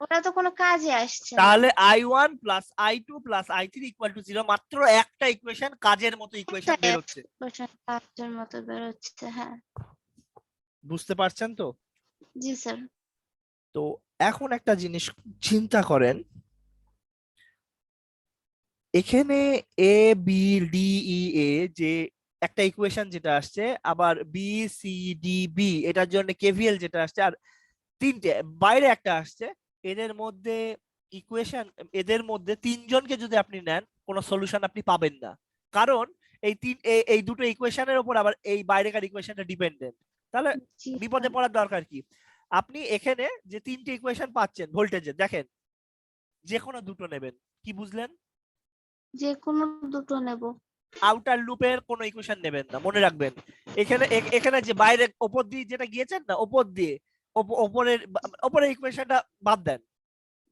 ওটা তো কোনো কাজে আসছে না। তাহলে I1 plus I2 plus I3 equal to 0, মাত্র একটা ইকুয়েশন কাজের মতো ইকুয়েশন বেরোচ্ছে। কাজের মতো বেরোচ্ছে, হ্যাঁ। বুঝতে পারছেন তো? জি স্যার। তো এখন একটা জিনিস চিন্তা করেন, এখানে এ বি ডি ই এ যে একটা ইকুয়েশন যেটা আসছে, আবার বি সি ডি বি এটার জন্য কেভিএল যেটা আসছে, আর তিনটে বাইরে একটা আসছে, এদের মধ্যে ইকুয়েশন, এদের মধ্যে তিনজনকে যদি আপনি নেন কোনো সলিউশন আপনি পাবেন না, কারণ এই দুটো ইকুয়েশনের উপর আবার এই বাইরেকার ইকুয়েশনটা ডিপেন্ডেন্ট। তাহলে বিপদে পড়ার দরকার কি? আপনি এখানে যে তিনটে ইকুয়েশন পাচ্ছেন ভোল্টেজের, দেখেন যে কোনো দুটো নেবেন। কি বুঝলেন? যে কোনো দুটো নেব। আউটার লুপের কোনো ইকুয়েশন নেবেন না, মনে রাখবেন। এখানে যে বাইরে উপর দিয়ে যেটা গিয়েছেন না, উপর দিয়ে উপরের ইকুয়েশনটা বাদ দেন,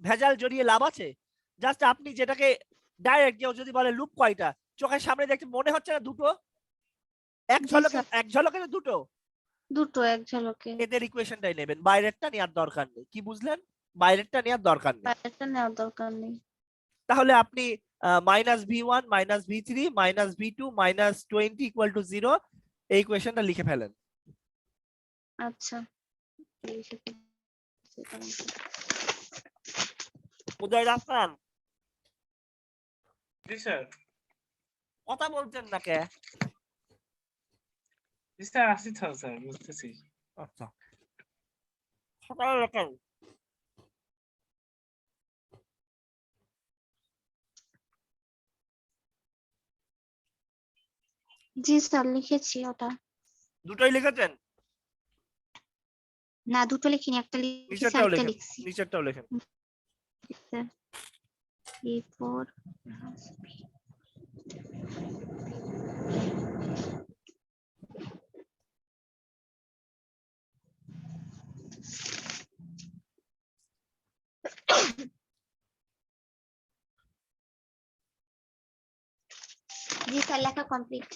ভেজাল জড়িয়ে লাভ আছে? জাস্ট আপনি যেটাকে ডাইরেক্ট, কেউ যদি বলে লুপ কয়টা, চোখের সামনে দেখতে মনে হচ্ছে না দুটো? এক ঝলকে দুটো, দুটো এক ঝলকে। এদের ইকুয়েশনটাই নেবেন, বাইরেরটা নেওয়ার দরকার নেই। কি বুঝলেন? বাইরেরটা নেওয়ার দরকার নেই। বাইরেটা নেওয়ার দরকার নেই। তাহলে আপনি -v1 -v3 -v2 -20 equal to 0 এই ইকুয়েশনটা লিখে ফেলেন। আচ্ছা উদয় রাস্তান জি স্যার। কথা বলছেন না কে? জি স্যার, আসি তো স্যার, বুঝতেছি। আচ্ছা সকালে লেখেন। জি স্যার লিখেছি ওটা। দুটোই লিখেছেন? না দুটো লিখিনি, একটা লিখেছি নিচেরটাও আরেকটা লেখেন, লিখছি। নিচেরটাও লেখেন। স্যার A4 জি স্যার লেখা কমপ্লিট।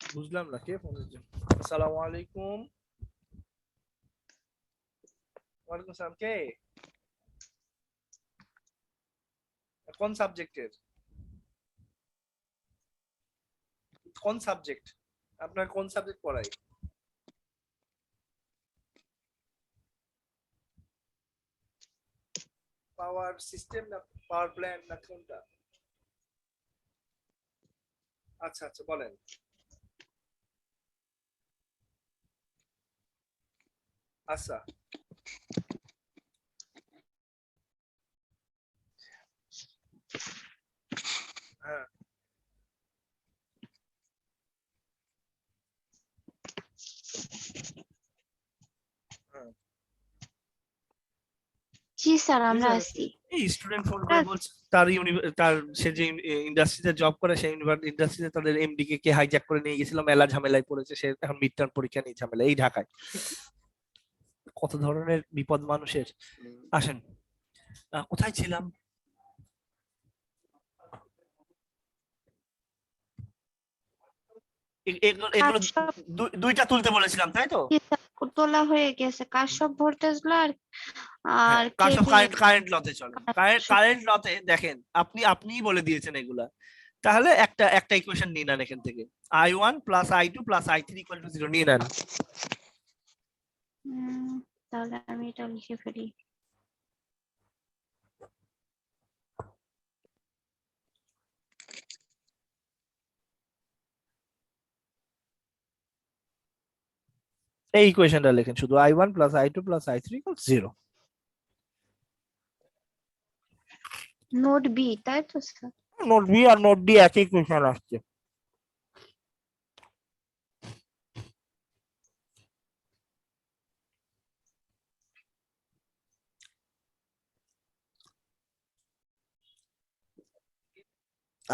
বুঝলাম না কে ফোন দিচ্ছে। আসসালামু আলাইকুম। ওয়ালাইকুম আসসালাম। কে? কোন সাবজেক্টের? কোন সাবজেক্ট? আপনার কোন সাবজেক্ট পড়াই? পাওয়ার সিস্টেম না পাওয়ার প্ল্যান্ট না কোনটা? আচ্ছা আচ্ছা বলেন। আচ্ছা হ্যাঁ হ্যাঁ। জি স্যার আমরা স্যার, আছি। এই স্টুডেন্ট ফোন করে বলছে তার তার সে যে ইন্ডাস্ট্রিতে জব করে সেই ইন্ডাস্ট্রিতে তাদের এমডি কে হাইজ্যাক করে নিয়ে গেছিল, মেলা ঝামেলায় পড়েছে সে, এখন মিড টার্ম পরীক্ষা নিয়ে ঝামেলা এই ঢাকায়। কত ধরনের বিপদ মানুষের। আসেন কোথায় ছিলাম? এগুলো সব দুইটা তুলতে বলেছিলাম তাই তো? তোলা হয়ে গেছে, কার সব ভোল্টেজ গুলো আর হ্যাঁ, আর কারসব কেবিল কারেন্ট লতে চলে। কারেন্ট লতে দেখেন আপনিই বলে দিয়েছেন এগুলা। তাহলে একটা ইকুয়েশন নিয়ে নেন এখান থেকে, i1 plus i2 plus i3 equal to 0 নিয়ে নেন। তাহলে আমি এটা লিখে ফেলি। এই ইকুয়েশনটা লেখেন শুধু, i1 plus i2 plus i3 equal 0। Node B তাই তো স্যার? নোট বি আর নোট ডি একই ইকুয়েশন আসছে।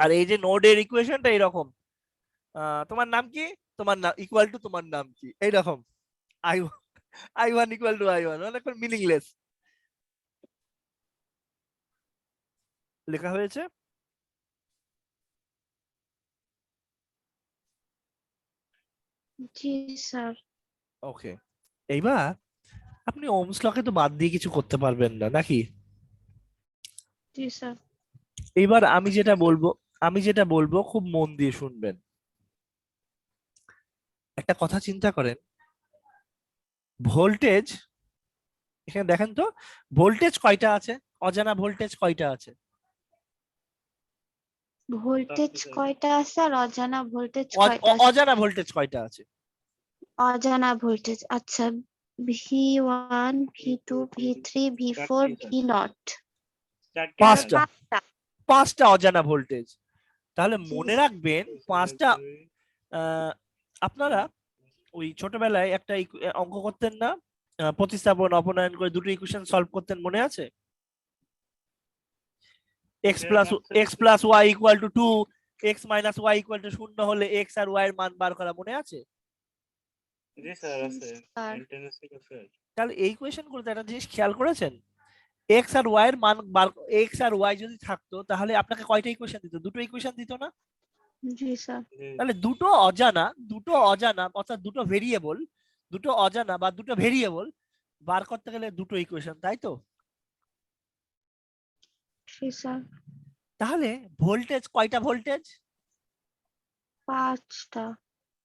আর এই যে নোডের ইকুয়েশনটা এরকম, তোমার নাম কি, তোমার নাম ইকুয়াল টু তোমার নাম কি, এইরকম i1 ইকুয়াল টু i1 মানে এখন মিনিংলেস লেখা হয়েছে। জি স্যার। ওকে, এইবার আপনি ওমস লকে তো বাদ দিয়ে কিছু করতে পারবেন না নাকি? জি স্যার। এইবার আমি যেটা বলবো খুব মন দিয়ে শুনবেন। একটা কথা চিন্তা করেন, ভোল্টেজ এখানে দেখেন তো, ভোল্টেজ কয়টা আছে, অজানা ভোল্টেজ কয়টা আছে? ভোল্টেজ কয়টা আছে আর অজানা ভোল্টেজ কয়টা আছে? অজানা ভোল্টেজ কয়টা আছে? অজানা ভোল্টেজ আচ্ছা V1 V2 V3 V4 V0 পাঁচটা। পাঁচটা। পাঁচটা অজানা ভোল্টেজ। তাহলে জি মনে স্যার। রাখবেন পাঁচটা। আপনারা ওই ছোটবেলায় একটা অঙ্ক করতেন না, প্রতিস্থাপন অপনয়ন করে দুটো ইকুয়েশন সলভ করতেন, মনে আছে? x plus Y equal to 2, x minus Y equal to 0 হলে x আর y এর মান বার করা, মনে আছে? জি স্যার, আছে। স্যার। ইন্টারনেটে আছে। তাহলে এই ইকুয়েশন গুলোতে একটা জিনিস খেয়াল করেছেন, x আর y এর মান x আর y যদি থাকতো তাহলে আপনাকে কয়টা ইকুয়েশন দিত? দুটো ইকুয়েশন দিত না? জি স্যার। তাহলে দুটো অজানা অর্থাৎ দুটো অজানা বা দুটো ভেরিয়েবল বার করতে গেলে দুটো ইকুয়েশন, তাই তো? জি স্যার। তাহলে ভোল্টেজ কয়টা ভোল্টেজ? 5টা।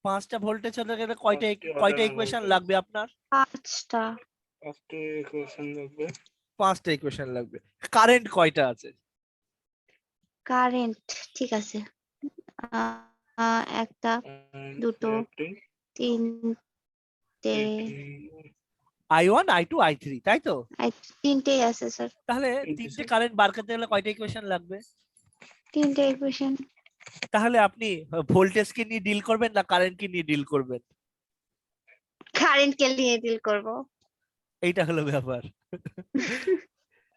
5টা ভোল্টেজ হতে গেলে কয়টা পাঁচটি কয়টা অজানা ইকুয়েশন voltage। লাগবে আপনার? 5টা। 5টি ইকুয়েশন লাগবে। 5টা ইকুয়েশন লাগবে। কারেন্ট কয়টা আছে? কারেন্ট ঠিক আছে। একটা, And দুটো, একটি, তিনটে, I1 I2 I3, তাই তো? তিনটেই আছে স্যার। তাহলে তিনটে তিনটে sir। কারেন্ট বার করতে গেলে কয়টা ইকুয়েশন লাগবে? তিনটে ইকুয়েশন। তাহলে আপনি ভোল্টেজ কে নিয়ে ডিল করবেন না কারেন্ট কে নিয়ে ডিল করবেন? কারেন্ট কে নিয়ে ডিল করব। এইটা হলো ব্যাপার।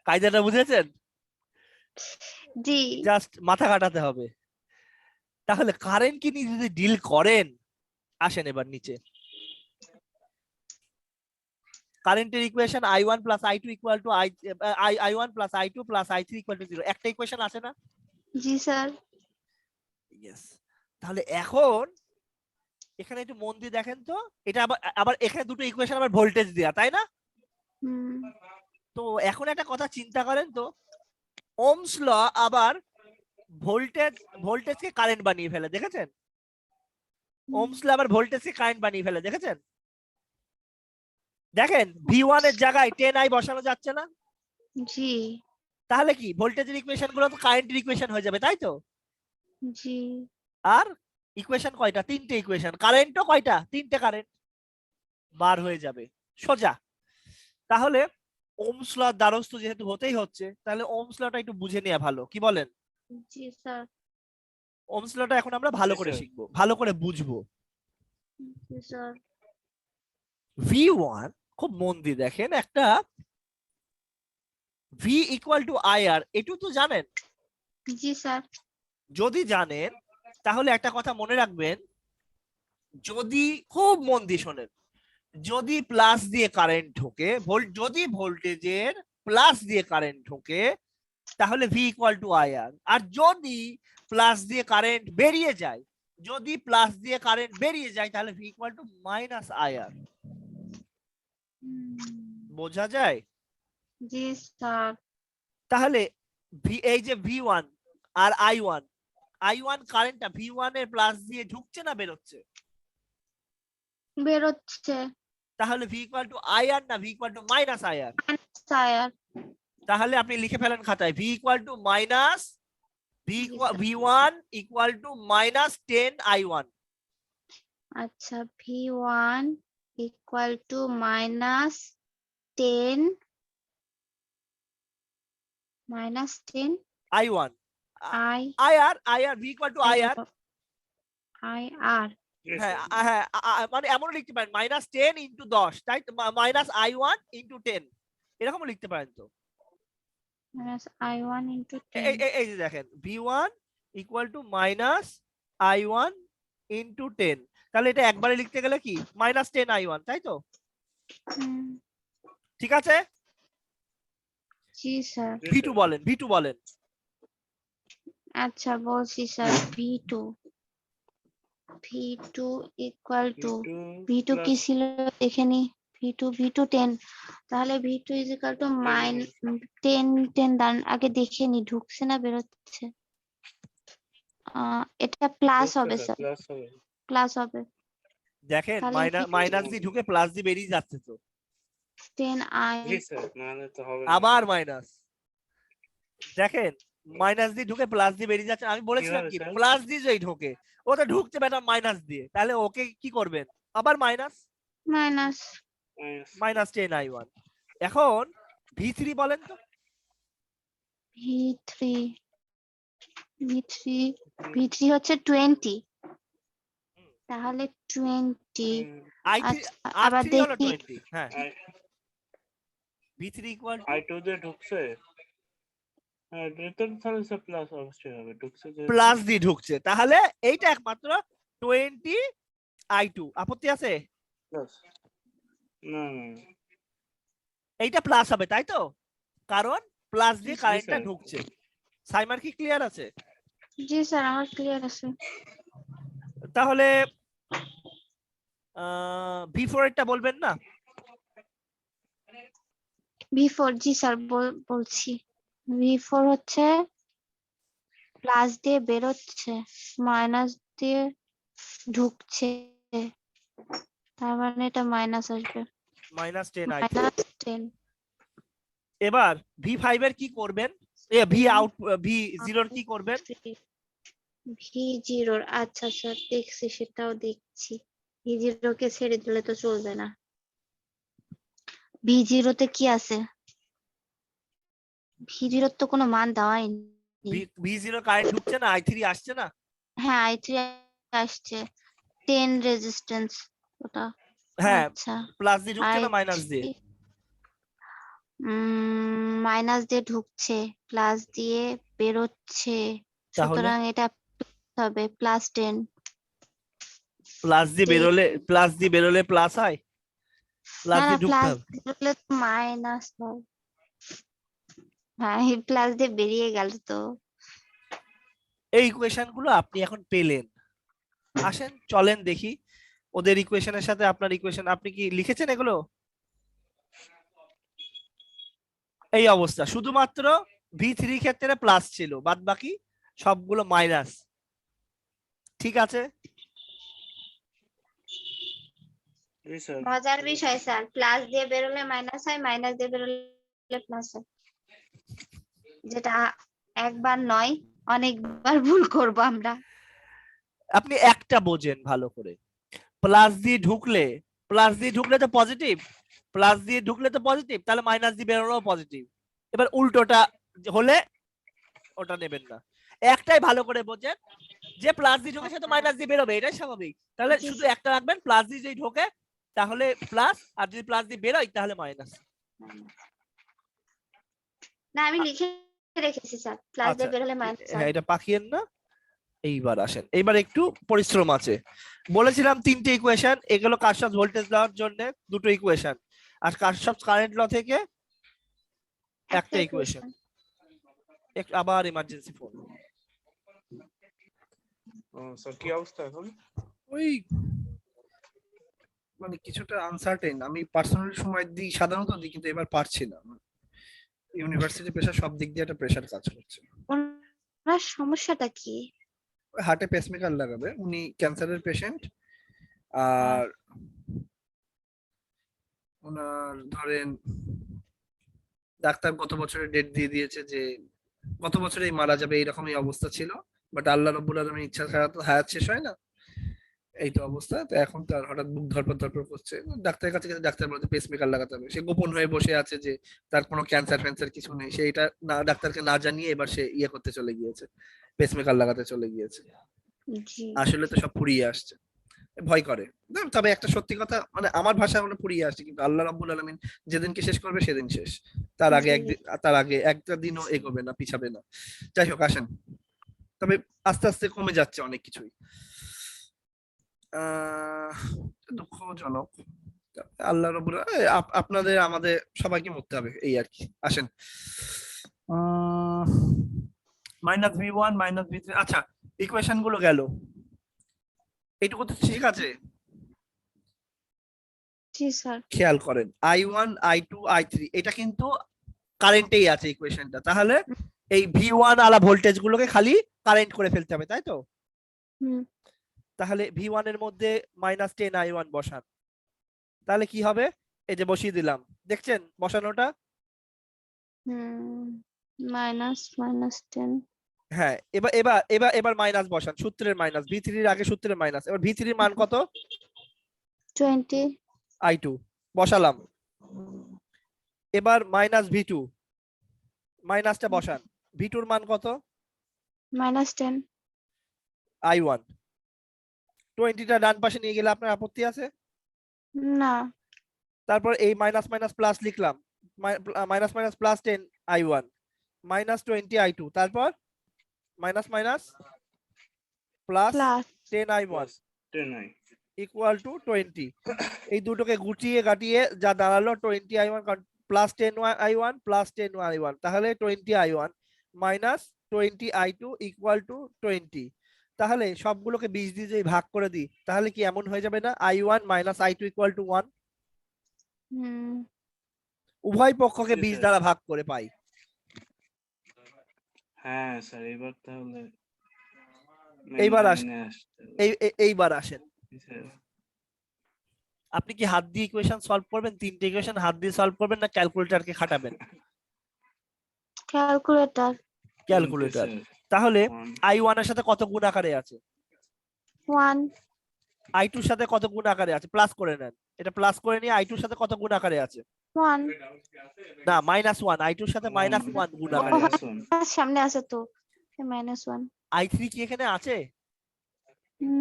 কায়দাটা বুঝেছেন? জি। জাস্ট মাথা কাটাতে হবে। তাহলে কারেন্ট কে নিয়ে যদি ডিল করেন, আসেন এবার নিচে। কারেন্টের equation I1 plus I2 equal two I1 plus I2 plus I3 equal to 0, একটা ইকুয়েশন আছে না? জি স্যার। ইয়েস। তাহলে এখন এখানে একটু মন দিয়ে দেখেন তো, এটা আবার আবার এখানে দুটো ইকুয়েশন আবার ভোল্টেজ দেয়া, তাই না? হুম। তো এখন একটা কথা চিন্তা করেন তো, ওহমস ল আবার ভোল্টেজকে কারেন্ট বানিয়ে ফেলে, দেখেছেন? ওহমস ল আবার ভোল্টেজকে কারেন্ট বানিয়ে ফেলে, দেখেছেন? দেখেন V1 এর জায়গায় 10i বসানো যাচ্ছে না? জি। তাহলে কি ভোল্টেজের ইকুয়েশন গুলো তো কারেন্টের ইকুয়েশন হয়ে যাবে, তাই তো? জি। আর ইকুয়েশন কয়টা? তিনটে ইকুয়েশন। কারেন্টও কয়টা? তিনটে কারেন্ট বার হয়ে যাবে সোজা। তাহলে ওহমস ল দ্বারস্থ যেহেতু হতেই হচ্ছে, তাহলে ওহমস লটা একটু বুঝে নেওয়া ভালো, কি বলেন? জি স্যার। ওহমস লটা এখন আমরা ভালো জি, করে স্যার। শিখবো, ভালো করে বুঝবো। জি স্যার। V1 খুব মন দিয়ে দেখেন, একটা V ইকুয়াল টু IR, এটু তো জানেন? জি স্যার। যদি জানেন তাহলে একটা কথা মনে রাখবেন, যদি খুব মন দিয়ে শোনেন, যদি প্লাস দিয়ে কারেন্ট ঢোকে, যদি ভোল্টেজের প্লাস দিয়ে কারেন্ট ঢোকে, তাহলে V ইকুয়াল টু IR। আর যদি প্লাস দিয়ে কারেন্ট বেরিয়ে যায়, যদি প্লাস দিয়ে কারেন্ট বেরিয়ে যায়, তাহলে V equal to minus IR। বোঝা যায়? জি স্যার। তাহলে এই যে V1 আর I1 কারেন্টটা V1 এর প্লাস দিয়ে ঢুকছে না বেরোচ্ছে? বেরোচ্ছে। তাহলে V ইকুয়াল টু IR না V equal to minus IR? Sir. তাহলে আপনি লিখে ফেলেন খাতায়, V equal to minus V1 equal to minus 10I1। আচ্ছা, V1 equal to minus 10 I1 I IR V equal to IR। IR। Yes, হ্যাঁ sir। হ্যাঁ মানে এমনও লিখতে পারেন মাইনাস 10 ইন্টু 10, তাই মাইনাস I1 ইন্টু 10, এরকমও লিখতে পারেন তো। মাইনাস I1 ইন্টু এই 10। এই যে দেখেন V1 equal to minus I1 into 10, তাহলে এটা একবারে লিখতে গেলে কি মাইনাস 10I1, তাই তো? ঠিক আছে? জি স্যার। Yes, V2 sir। বলেন, V2 বলেন। আচ্ছা বলছি sir, V2 equal to V2 কি plus ছিল দেখে নি। V2 10, তাহলে V2 ইজ ইকুয়াল টু 10 দান আগে দেখে নি ঢুকছে না বেরোচ্ছে। এটা প্লাস ঢুকছে হবে স্যার, স্যার, plus হবে। প্লাস হবে। দেখেন তাহলে মাইনাস দিয়ে ঢুকে প্লাস দিয়ে বেরিয়ে যাচ্ছে তো, 10I জি স্যার, নাহলে তো হবে না। আবার মাইনাস। দেখেন মাইনাস দিয়ে ঢুকে প্লাস দিয়ে বেরিয়ে যাচ্ছে, আমি বলেছিলাম কিভাবে কি স্যার? প্লাস দিয়ে যেই ঢোকে ও তো ঢুকছে বেটা মাইনাস দিয়ে, তাহলে ওকে কি করবেন আবার minus minus Minus minus 10I1। এখন V3 বলেন তো। V3 হচ্ছে 20, তাহলে 20। I3 আচ্ছা আবার R3 হলো দেখি 20, হ্যাঁ V3 ইকুয়াল টু I2 দিয়ে ঢুকছে। হ্যাঁ, এটা তো তাহলে স্যার প্লাস অবশ্যই হবে, ঢুকছে যেহেতু। প্লাস দিয়ে ঢুকছে, তাহলে এইটা একমাত্র 20I2। আপত্তি আছে? প্লাস না না না। এইটা প্লাস হবে, তাই তো? কারণ প্লাস দিয়ে জি কারেন্টটা স্যার। ঢুকছে। সাইমার কি ক্লিয়ার আছে? জি স্যার আমার ক্লিয়ার আছে। তাহলে V4 এরটা বলবেন না? V4 জি স্যার বলছি V4 হচ্ছে প্লাস দিয়ে বেরোচ্ছে মাইনাস দিয়ে ঢুকছে তার মানে এটা মাইনাস আসবে -10 i3 -10 এবার V5 এর কি করবেন ভি আউট V0 এর কি করবেন V0 আচ্ছা স্যার দেখছি সেটাও দেখছি V0 কে ছেড়ে দিলে তো চলবে না V0 তে কি আছে V0 তো কোনো মান দেওয়াই নেই V0 কারেন্ট ঢুকছে না i3 আসছে না হ্যাঁ i3 আসছে 10 রেজিস্ট্যান্স ওটা হ্যাঁ আচ্ছা প্লাস দিয়ে ঢুকছে না i3 মাইনাস দিয়ে মাইনাস দিয়ে ঢুকছে প্লাস দিয়ে বেরোচ্ছে তাহলে সুতরাং এটা হবে +10 প্লাস দিয়ে বেরোলে প্লাস হয় প্লাস না না দিয়ে ঢুকতে প্লাস হবে বেরোলে তো মাইনাস হয় হ্যাঁ এই প্লাস দিয়ে বেরিয়ে গেল তো এই ইকুয়েশন গুলো আপনি এখন পেলেন আসেন চলেন দেখি ওদের ইকুয়েশনের সাথে আপনার ইকুয়েশন আপনি কি লিখেছেন এগুলো এই অবস্থা শুধুমাত্র V3 ক্ষেত্রে প্লাস ছিল বাদ বাকি সবগুলো মাইনাস ঠিক আছে জি স্যার মজার বিষয় স্যার প্লাস দিয়ে বেরোলে মাইনাস হয় মাইনাস দিয়ে বেরোলে প্লাস হয় যেটা একবার নয় অনেকবার ভুল করব আমরা আপনি একটা বোঝেন ভালো করে প্লাস দিয়ে ঢুকলে তো পজিটিভ তাহলে মাইনাস দিয়ে বেরোলেও পজিটিভ এবার উল্টোটা হলে ওটা নেবেন না একটাই ভালো করে বোঝেন যে প্লাস দিয়ে ঢোকে সে তো মাইনাস দিয়ে বেরোবে এটাই স্বাভাবিক তাহলে জি শুধু একটা রাখবেন প্লাস দিয়ে যদি ঢোকে তাহলে প্লাস আর যদি প্লাস দিয়ে বেরোয় তাহলে মাইনাস না আমি লিখে রেখেছি স্যার প্লাস দিয়ে বেরোলে মাইনাস হ্যাঁ এটা পাকিয়েন না এইবার আসেন এইবার একটু পরিশ্রম আছে বলেছিলাম তিনটে ইকুয়েশন এগুলো কারশফ ভোল্টেজ লর জন্য দুটো ইকুয়েশন আর কারশফ কারেন্ট ল থেকে একটা ইকুয়েশন আবার ইমার্জেন্সি ফোন স্যার কি অবস্থা এখন ওই মানে কিছুটা আনসার্টেন আমি পার্সোনালি সময় দিই সাধারণত দিই কিন্তু এবার পারছি না ইউনিভার্সিটি প্রেসার সব দিক দিয়ে একটা প্রেসার কাজ করছে ওনার সমস্যাটা কি হার্টে পেসমেকার লাগাবে উনি ক্যান্সারের পেশেন্ট আর ওনার ধরেন ডাক্তার গত বছরে ডেট দিয়ে দিয়েছে যে গত বছরেই মারা যাবে এইরকমই অবস্থা ছিল বাট আল্লাহ রাব্বুল আলামিনের ইচ্ছা ছাড়া তো হায়াত শেষ হয় না এই তো অবস্থা তো এখন তার হঠাৎ বুক ধরপড় করছে ডাক্তারের কাছে গেছে ডাক্তার বলতে পেসমেকার লাগাতে হবে সে গোপন হয়ে বসে আছে যে তার কোনো ক্যান্সার কিছু নেই সে এটা না ডাক্তারকে না জানিয়ে এবার সে করতে চলে গিয়েছে পেসমেকার লাগাতে চলে গিয়েছে জি আসলে তো সব ফুরিয়ে আসছে ভয় করে তবে একটা সত্যি কথা মানে আমার ভাষায় আমরা ফুরিয়ে আসছে কিন্তু আল্লাহ রাব্বুল আলামিন যেদিনকে শেষ করবে সেদিন শেষ তার আগে একটা দিনও এগোবে না পিছাবে না যাই হোক আসেন তবে আস্তে আস্তে কমে যাচ্ছে অনেক কিছুই দুঃখজনক আল্লাহ রাব্বুল আপনাদের আমাদের সবাইকে মরতে হবে এই আর কি আসেন -v1 -v3 আচ্ছা ইকুয়েশন গুলো গেল এইটুকু তো ঠিক আছে জি স্যার খেয়াল করেন i1 i2 i3 এটা কিন্তু কারেন্টেই আছে ইকুয়েশনটা তাহলে এই v1 আলা ভোল্টেজ গুলোকে খালি কারেন্ট করে ফেলতে হবে তাই তো তাহলে v1 এর মধ্যে -10 i1 বসান তাহলে কি হবে এই যে বসিয়ে দিলাম দেখছেন বসানোটা -10 হ্যাঁ এবার মাইনাস বসান সূত্রের মাইনাস v3 এর আগে সূত্রের মাইনাস এবার v3 এর মান কত 20 i2 বসালাম এবার -v2 মাইনাসটা বসান v2 এর মান কত -10 i1 20টা ডান পাশে নিয়ে গেলে আপনার আপত্তি আছে না তারপর এই মাইনাস মাইনাস প্লাস লিখলাম minus minus plus 10 i1 -20 i2 তারপর minus minus plus 10 i1 10i equal to 20 এই দুটোকে গুটিয়ে গাটিয়ে যা দাঁড়ালো 20 i1 plus 10 i1 plus 10 i1 তাহলে 20 i1 minus 20 i2 equal two 20 তাহলে সবগুলোকে 20 দিয়ে যদি ভাগ করে দিই তাহলে কি এমন হয়ে যাবে না i1 minus i2 equal two 1 উভয় পক্ষকে জি, 20 স্যার। দ্বারা ভাগ করে পাই। হ্যাঁ স্যার, এবার তাহলে এইবার লাইনে আসতে হবে। এইবার আসেন, জি, স্যার। আপনি কি হাত দিয়ে ইকুয়েশন সলভ করবেন? 3টে ইকুয়েশন হাত দিয়ে সলভ করবেন না ক্যালকুলেটরকে খাটাবেন? ক্যালকুলেটর। ক্যালকুলেটর। স্যার। তাহলে One, i1 এর সাথে কত গুণ আকারে আছে? 1 i2 এর সাথে কত গুণ আকারে আছে? প্লাস করে নেন, এটা প্লাস করে নিয়ে i2 এর সাথে কত গুণ আকারে আছে? 1 না, -1, i2 এর সাথে one, -1 গুণ আকারে minus আছে। one. সামনে আছে তো -1। i3 কি এখানে আছে?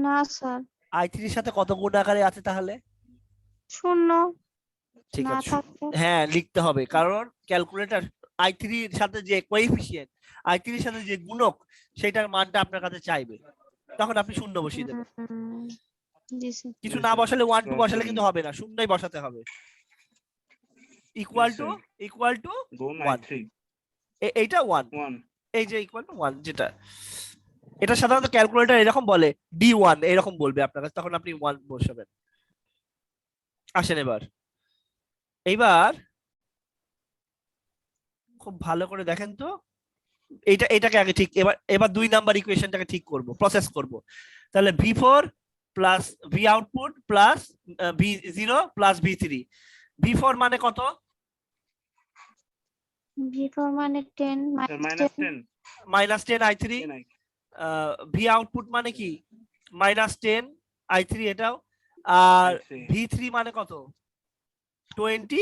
না স্যার, i3 এর সাথে কত গুণ আকারে আছে তাহলে? 0 ঠিক না আছে, থাকতে। হ্যাঁ লিখতে হবে, কারণ ক্যালকুলেটর i3 এর সাথে যে কোএফিসিয়েন্ট, i3 এর সাথে যে গুণক, সেটার মানটা আপনার কাছে চাইবে, তখন আপনি শূন্য বসিয়ে দেবেন। জি স্যার। কিছু জি, না স্যার। বসালে 1 2 Cross বসালে করে কিন্তু নিন। হবে না, শূন্যই বসাতে হবে। Equal to Boom, 1, i3. এইটা 1, 1. এই যে ইকুয়াল টু 1 যেটা, এটা সাধারণত ক্যালকুলেটর এরকম বলে, D1 এরকম বলবে আপনার কাছে, তখন আপনি 1 বসাবেন। আসেন এইবার খুব ভালো করে দেখেন তো, এটাকে আগে ঠিক, এবার 2 নাম্বার ইকুয়েশনটাকে ঠিক করব, প্রসেস করব। তাহলে V4 plus V output plus V0 plus V3। V4 মানে কত? V4 মানে 10 Sir, minus minus 10. -10 i3। 10 i. V output মানে কি? -10 i3 এটাও। আর I3. V3 মানে কত? 20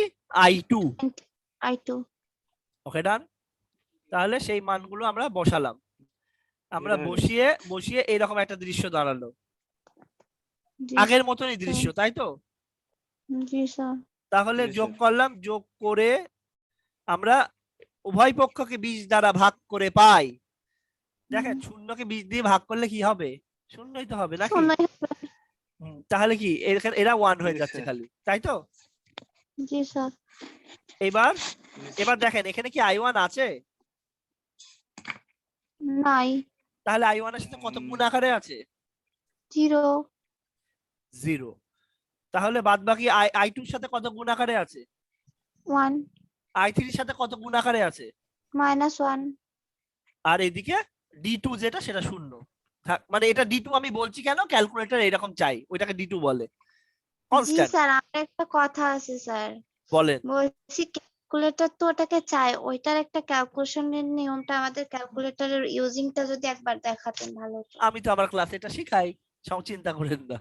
i2। I2। ওকে ডান। তাহলে সেই মানগুলো আমরা বসালাম, আমরা এটা হয়ে বসিয়ে এইরকম একটা দৃশ্য দাঁড়ালো, জি আগের মতনই দৃশ্য, তাই তো? জি স্যার। তাহলে জি, যোগ স্যার। করলাম, যোগ করে আমরা উভয় পক্ষকে 20 দ্বারা ভাগ করে পাই। দেখেন, শূন্যকে 20 দিয়ে ভাগ করলে কি হবে? শূন্যই তো হবে নাকি? তাহলে কি এরা 1 হয়ে জি, যাচ্ছে স্যার। খালি, তাই তো? জি স্যার। এবার জি, দেখেন এখানে কি i1 আছে? নাই। তাহলে i1 এর সাথে কত গুণ আকারে আছে? 0 0। তাহলে বাদ বাকি i2 এর সাথে কত গুণ আকারে আছে? 1 i3 এর সাথে কত গুণ আকারে আছে? -1। আর এদিকে D2 যেটা, সেটা শূন্য। মানে এটা D2 আমি বলছি কেন, ক্যালকুলেটর এরকম চাই, ওইটাকে D2 বলে, জি কনস্ট্যান্ট। স্যার, আমার একটা কথা আছে স্যার। বলেন। বলছি ক্যালকুলেটর তো ওটাকে চাই, ওইটার একটা ক্যালকুলেশনের নিয়মটা আমাদের ক্যালকুলেটরের ইউজিংটা যদি একবার দেখাতেন ভালো হতো। আমি তো আমার ক্লাসে এটা শিখাই, সব চিন্তা করেন না,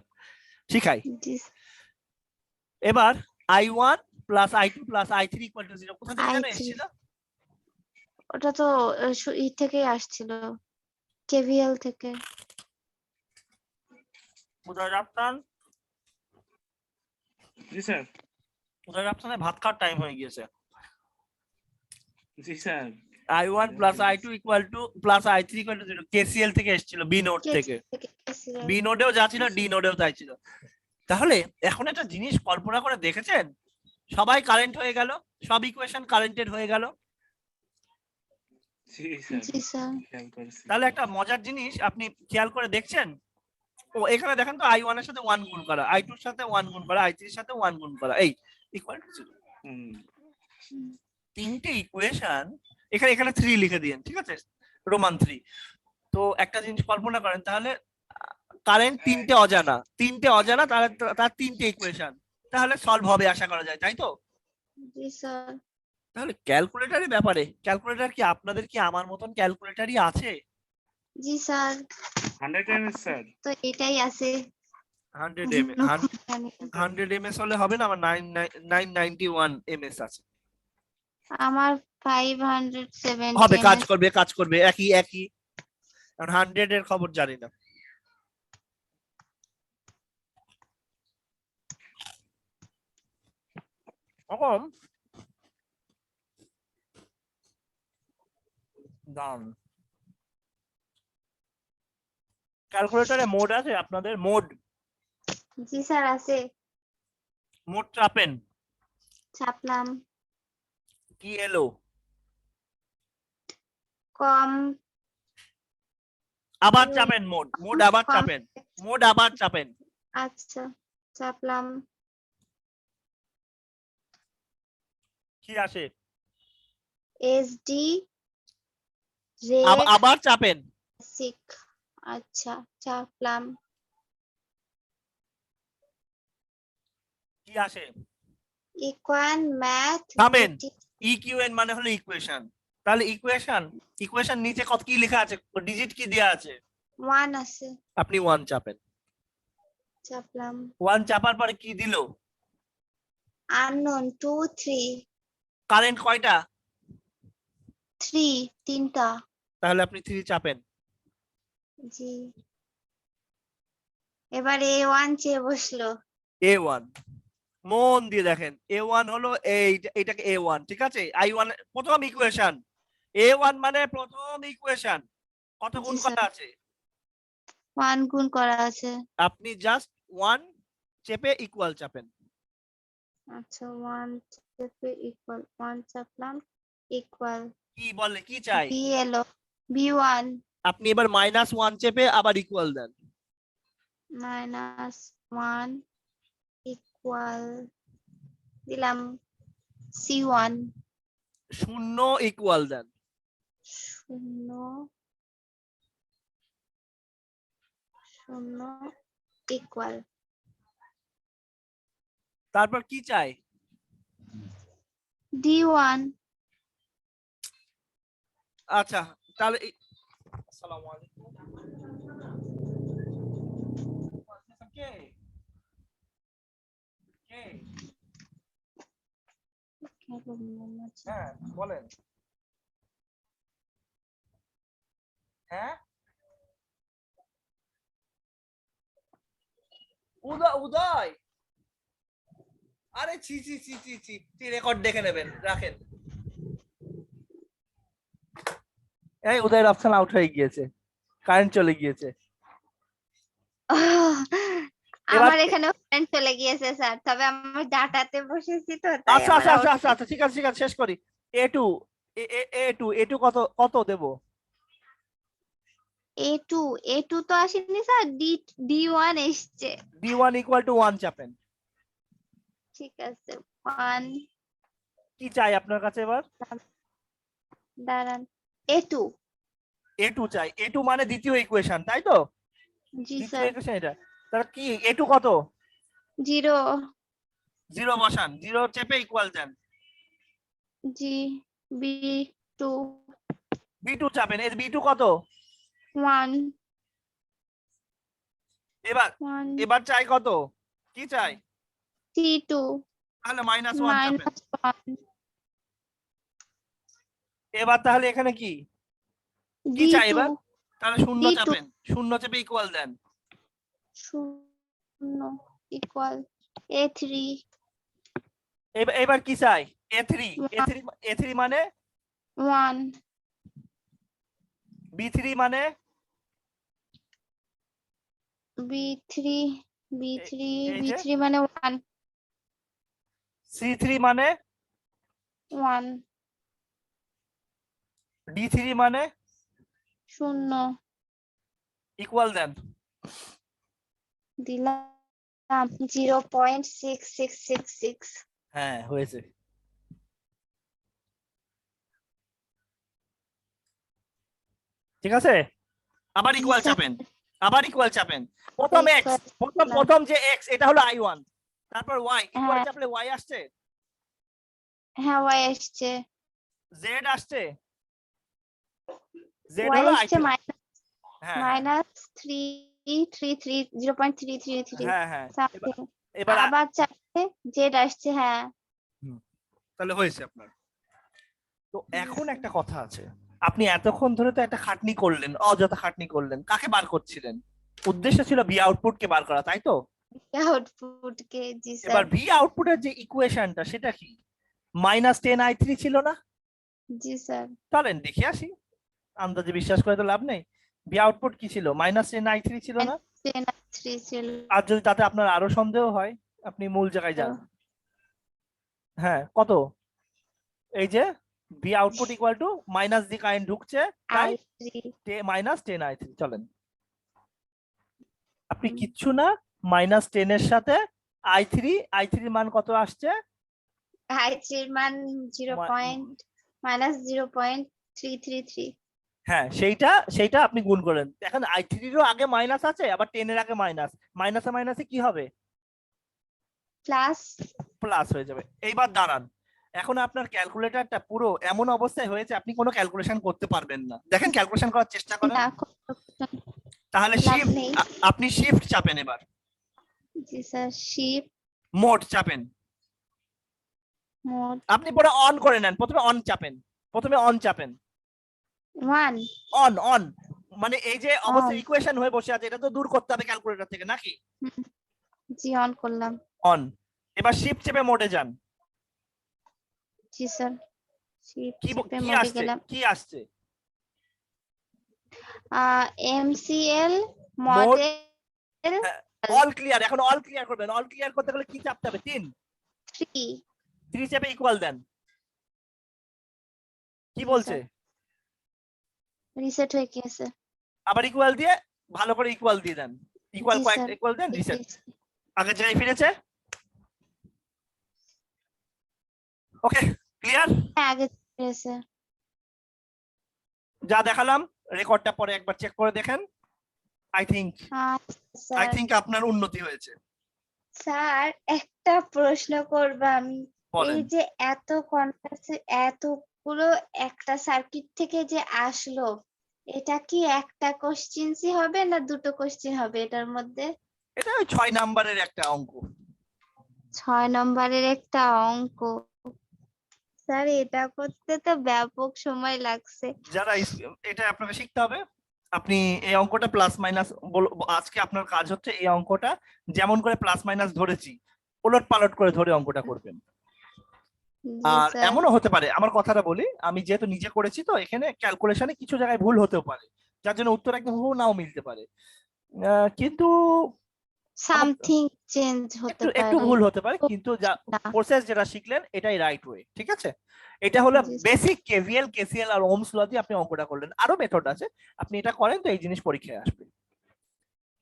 শিখাই। জি এবার i1 plus i2 plus i3 equal to 0 কোথা থেকে যেন I3 এসেছিল? ওটা তো ই থেকেই আসছিল, কেভিএল থেকে। কোথায় রাখতাম? জি, স্যার। কোথায় রাখতাম? ভাত খাওয়ার টাইম হয়ে গিয়েছে। জি, sir. i1 plus i2 equal to plus i3 equal to 0 KCL থেকে এসেছিল, বি নোড থেকে। বি নোডেও যা ছিল ডি নোডেও তাই ছিল। তাহলে এখন একটা জিনিস কল্পনা করে দেখেছেন, সবাই কারেন্ট হয়ে গেল, সব ইকুয়েশন কারেন্টেড হয়ে গেল। জি, স্যার। জি স্যার। খেয়াল করেছি। তাহলে একটা মজার জিনিস আপনি খেয়াল করে দেখছেন, ও এখানে দেখেন তো i1 এর সাথে 1 গুণ করা, i2 এর সাথে 1 গুণ করা, i3 এর সাথে 1 গুণ করা, এই ইকুয়াল টু 0। হুম। তিনটে ইকুয়েশন, এখানে 3 লিখে দিয়েন, ঠিক আছে, রোমান 3। তো একটা জিনিস কল্পনা করেন, তাহলে কারেন্ট তিনটে অজানা, তার তিনটে ইকুয়েশন, তাহলে সলভ হবে আশা করা যায়, তাই তো? জি স্যার। তাহলে ক্যালকুলেটরের ব্যাপারে, ক্যালকুলেটর কি আপনাদের কি আমার মতন ক্যালকুলেটরই আছে? জি স্যার। 100 ms, sir. তো এটাই আছে। 100 অন্য ms কোনো জানি না। 100 ms হলে হবে না, আমার 991 ms আছে। আমার 570 হবে, কাজ ms। করবে একই, কারণ 100 এর খবর জানি না। এখন দাম ক্যালকুলেটরে মোড আছে আপনাদের? জি স্যার আছে। মোড চাপেন, চাপলাম। কি এলো? কম। আবার চাপেন মোড আবার কম। চাপেন। আচ্ছা চাপলাম। কি আসে? SD রেড আবার চাপেন। সিক। আচ্ছা চাপলাম। কি আসে? ইকুয়ান ম্যাথ থামেন। ইকিউএন মানে হলো ইকুয়েশন। তাহলে ইকুয়েশন নিচে কত কি লেখা আছে, ডিজিট কি দেয়া আছে? 1 আছে, আপনি 1 চাপেন। চাপলাম। 1 চাপার পরে কি দিল? আননোন 2 3 কারেন্ট কয়টা? 3 তিনটা। তাহলে আপনি 3 চাপেন। জি এবার A1 চেয়ে বসলো। A1 মন দিয়ে দেখেন, A1 হলো এইটাকে A1, ঠিক আছে? I1 প্রথম ইকুয়েশন, A1 মানে প্রথম ইকুয়েশন। কত জি গুণ স্যার, করা আছে? 1 গুণ করা আছে। আপনি জাস্ট 1 চেপে ইকুয়াল চাপেন। আচ্ছা 1 চেপে ইকুয়াল 1 চাপলাম, ইকুয়াল কি বলে, কি চাই? বি এলো B1 আপনি এবার -1 চেপে আবার ইকুয়াল দেন। -1 ইকুয়াল দিলাম C1 শূন্য ইকুয়াল দেন। 0 0 ইকুয়াল তারপর কি চাই? D1। আচ্ছা তাহলে আসসালামু আলাইকুম। কে কে? হ্যাঁ বলেন। হ্যাঁ উদয়, আরে ছি ছি ছি ছি ছি, রেকর্ড দেখে নেবেন, রাখেন। এই উদয়ের অপশন আউট হয়ে গিয়েছে, কারেন্ট চলে গিয়েছে। আমার এখানে কারেন্ট চলে গিয়েছে স্যার, তবে আমার ডাটাতে বসেছি তো তাই আচ্ছা আমার আচ্ছা আচ্ছা out আচ্ছা আচ্ছা ঠিক আছে ঠিক আছে, শেষ করি। A2 A2 কত কত দেব? A2 তো আসেনি স্যার, D1 এসছে। D1 = 1 চাপেন। ঠিক আছে 1 কি চাই আপনার কাছে এবার? দাঁড়ান A2 চাই। A2 মানে দ্বিতীয় ইকুয়েশন, তাই তো? জি দ্বিতীয় স্যার। ইকুয়েশন এটা। তাহলে কি A2 কত? 0 0 বসান, 0 চেপে ইকুয়াল দেন। জি B2 B2 চাপেন। এর B2 কত? 1 এবার 1 এবার চাই কত? কি চাই? C2 তাহলে -1 চাপেন। -1 এবার তাহলে এখানে কি কি চাই D2 এবার? তাহলে 0 D2 চাপেন, 0 চেপে ইকুয়াল দেন। 0 ইকুয়াল A3 এবার কি চাই? A3 মানে 1 B3 মানে B3 এই যে মানে 1 C3 মানে 1 D3 মানে 0 ইকুয়াল দেন। দিলাম 0.6666। হ্যাঁ হয়েছে। ঠিক আছে, আবার জি ইকুয়াল স্যার। চাপেন, আবার ইকুয়াল চাপেন। প্রথম x, প্রথম যে x এটা হলো I1, তারপর y ইকুয়াল হ্যাঁ। চাপলে y আসছে, হ্যাঁ y আসছে, z আসছে, z y হলো আসছে I3। হ্যাঁ হ্যাঁ -333 0.333 হ্যাঁ হ্যাঁ। something। এবার আবার চারটে z আসছে। হ্যাঁ তাহলে হয়েছে আপনার। তো এখন একটা কথা আছে, আপনি এতক্ষণ ধরে তো একটা খাটনি করলেন, অযথা খাটনি করলেন, কাকে বার করছিলেন? উদ্দেশ্য ছিল ভি আউটপুট কে বার করা, তাই তো? আউটপুট কে, জি স্যার। এবার ভি আউটপুটের যে ইকুয়েশনটা সেটা কি? -10I3 ছিল না? জি স্যার। চলেন দেখে আসি, আন্দাজে বিশ্বাস করে তো লাভ নেই। ভি আউটপুট কি ছিল? -10I3 ছিল না? 10I3 ছিল। আর যদি তাতে আপনার আরো সন্দেহ হয়, আপনি মূল জায়গায় যান। হ্যাঁ কত? এই যে V output equal to minus the current ঢুকছে, তাই -10I3। চলেন, আপনি কিচ্ছু না, -10 এর সাথে I3 মান কত আসছে? i3 এর মান 0.-0.333। হ্যাঁ, সেইটা আপনি গুণ করেন। এখন i3 এরও আগে মাইনাস আছে, আবার 10 এর আগে মাইনাস, মাইনাসে মাইনাসে কি হবে? প্লাস প্লাস হয়ে যাবে। এইবার দাঁড়ান, এখন আপনার ক্যালকুলেটরটা পুরো এমন অবস্থায় হয়েছে আপনি কোনো ক্যালকুলেশন করতে পারবেন না। দেখেন ক্যালকুলেশন করার চেষ্টা করেন। না তাহলে লাভ নেই। আপনি শিফট চাপেন, এবার জি স্যার, শিফট মোড চাপেন। মোড আপনি পুরো অন করে নেন, প্রথমে অন চাপেন, প্রথমে অন চাপেন। 1 অন মানে এই যে অবস্থা ইকুয়েশন হয়ে বসে আছে, এটা তো দূর করতে হবে ক্যালকুলেটর থেকে নাকি? জি অন করলাম। অন। এবার শিফট চেপে মোডে যান। জি স্যার, শিফট কি চেপে কি মোডে আসছে? গেলাম। কি আসছে? MCL mode model all clear. এখন অল ক্লিয়ার করবেন। অল ক্লিয়ার করতে গেলে কি চাপতে হবে? 3 চেপে ইকুয়াল দেন। কি জি বলছে? রিসেট হয়ে গেছে। আবার ইকুয়াল দিয়ে ভালো করে ইকুয়াল দিয়ে দেন। ইকুয়াল জি কয়েক স্যার, ইকুয়াল দেন, রিসেট। আগে জায়গায় ফিরেছে। ওকে, ক্লিয়ার? আগে হয়েছে। যা দেখালাম রেকর্ডটা পরে একবার চেক করে দেখেন। আই স্যার থিংক আপনার উন্নতি হয়েছে। স্যার একটা প্রশ্ন করব আমি। বলেন। এই যে এত কনফারেন্স এতগুলো একটা সার্কিট থেকে যে আসলো, এটা কি একটা কোশ্চেনই হবে না দুটো কোশ্চেন হবে এটার মধ্যে? এটা ওই 6 নাম্বারের একটা অঙ্ক। 6 নম্বরের একটা অঙ্ক। স্যার এটা করতে তো ব্যাপক সময় লাগছে। যারা এটা আপনাকে শিখতে হবে। আপনি এই অঙ্কটা প্লাস মাইনাস, আজকে আপনার কাজ হচ্ছে এই অঙ্কটা যেমন করে প্লাস মাইনাস ধরেছি ওলট পালট করে ধরে অঙ্কটা করবেন। জি আর স্যার। এমনও হতে পারে, আমার কথাটা বলি, আমি যেহেতু নিজে করেছি তো এখানে ক্যালকুলেশনে কিছু জায়গায় ভুল হতেও পারে, যার জন্য উত্তর একদম হুবহু নাও মিলতে পারে। কিন্তু সামথিং চেঞ্জ হতে একটু পারে। ভুল হতে পারে, কিন্তু যা না। প্রসেস যেটা শিখলেন এটাই রাইট ওয়ে। ঠিক আছে, এটা হলো জি স্যার। বেসিক কেভিএল কেসিএল আর ওহমস ল দিয়ে আপনি অঙ্কটা করলেন। আরো মেথড আছে, আপনি এটা করেন তো এই জিনিস পরীক্ষায় আসবে,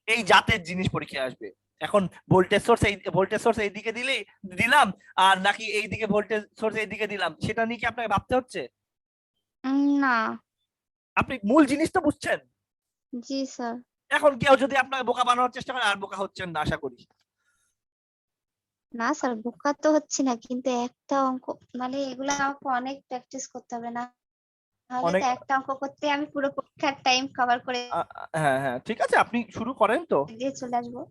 এই জাতের জিনিস পরীক্ষায় আসবে। এখন ভোল্টেজ সোর্স এই দিকে দিলাম আর নাকি এই দিকে ভোল্টেজ সোর্স এই দিকে দিলাম, সেটা নিয়ে কি আপনাকে ভাবতে হচ্ছে? না। আপনি মূল জিনিস তো বুঝছেন। জি স্যার। এখন কেউ যদি আপনাকে বোকা বানানোর চেষ্টা করে, আর বোকা হচ্ছেন না আশা করি। না স্যার, বোকা তো হচ্ছে না, কিন্তু একটা অঙ্ক মানে এগুলা আমাকে অনেক প্র্যাকটিস করতে হবে, না তাহলে অনেক তো একটা অঙ্ক করতে আমি পুরো পরীক্ষার টাইম কভার করে হ্যাঁ ঠিক আছে, আপনি শুরু করেন তো, দিয়ে চলে আসবো।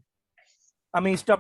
আমি স্টপ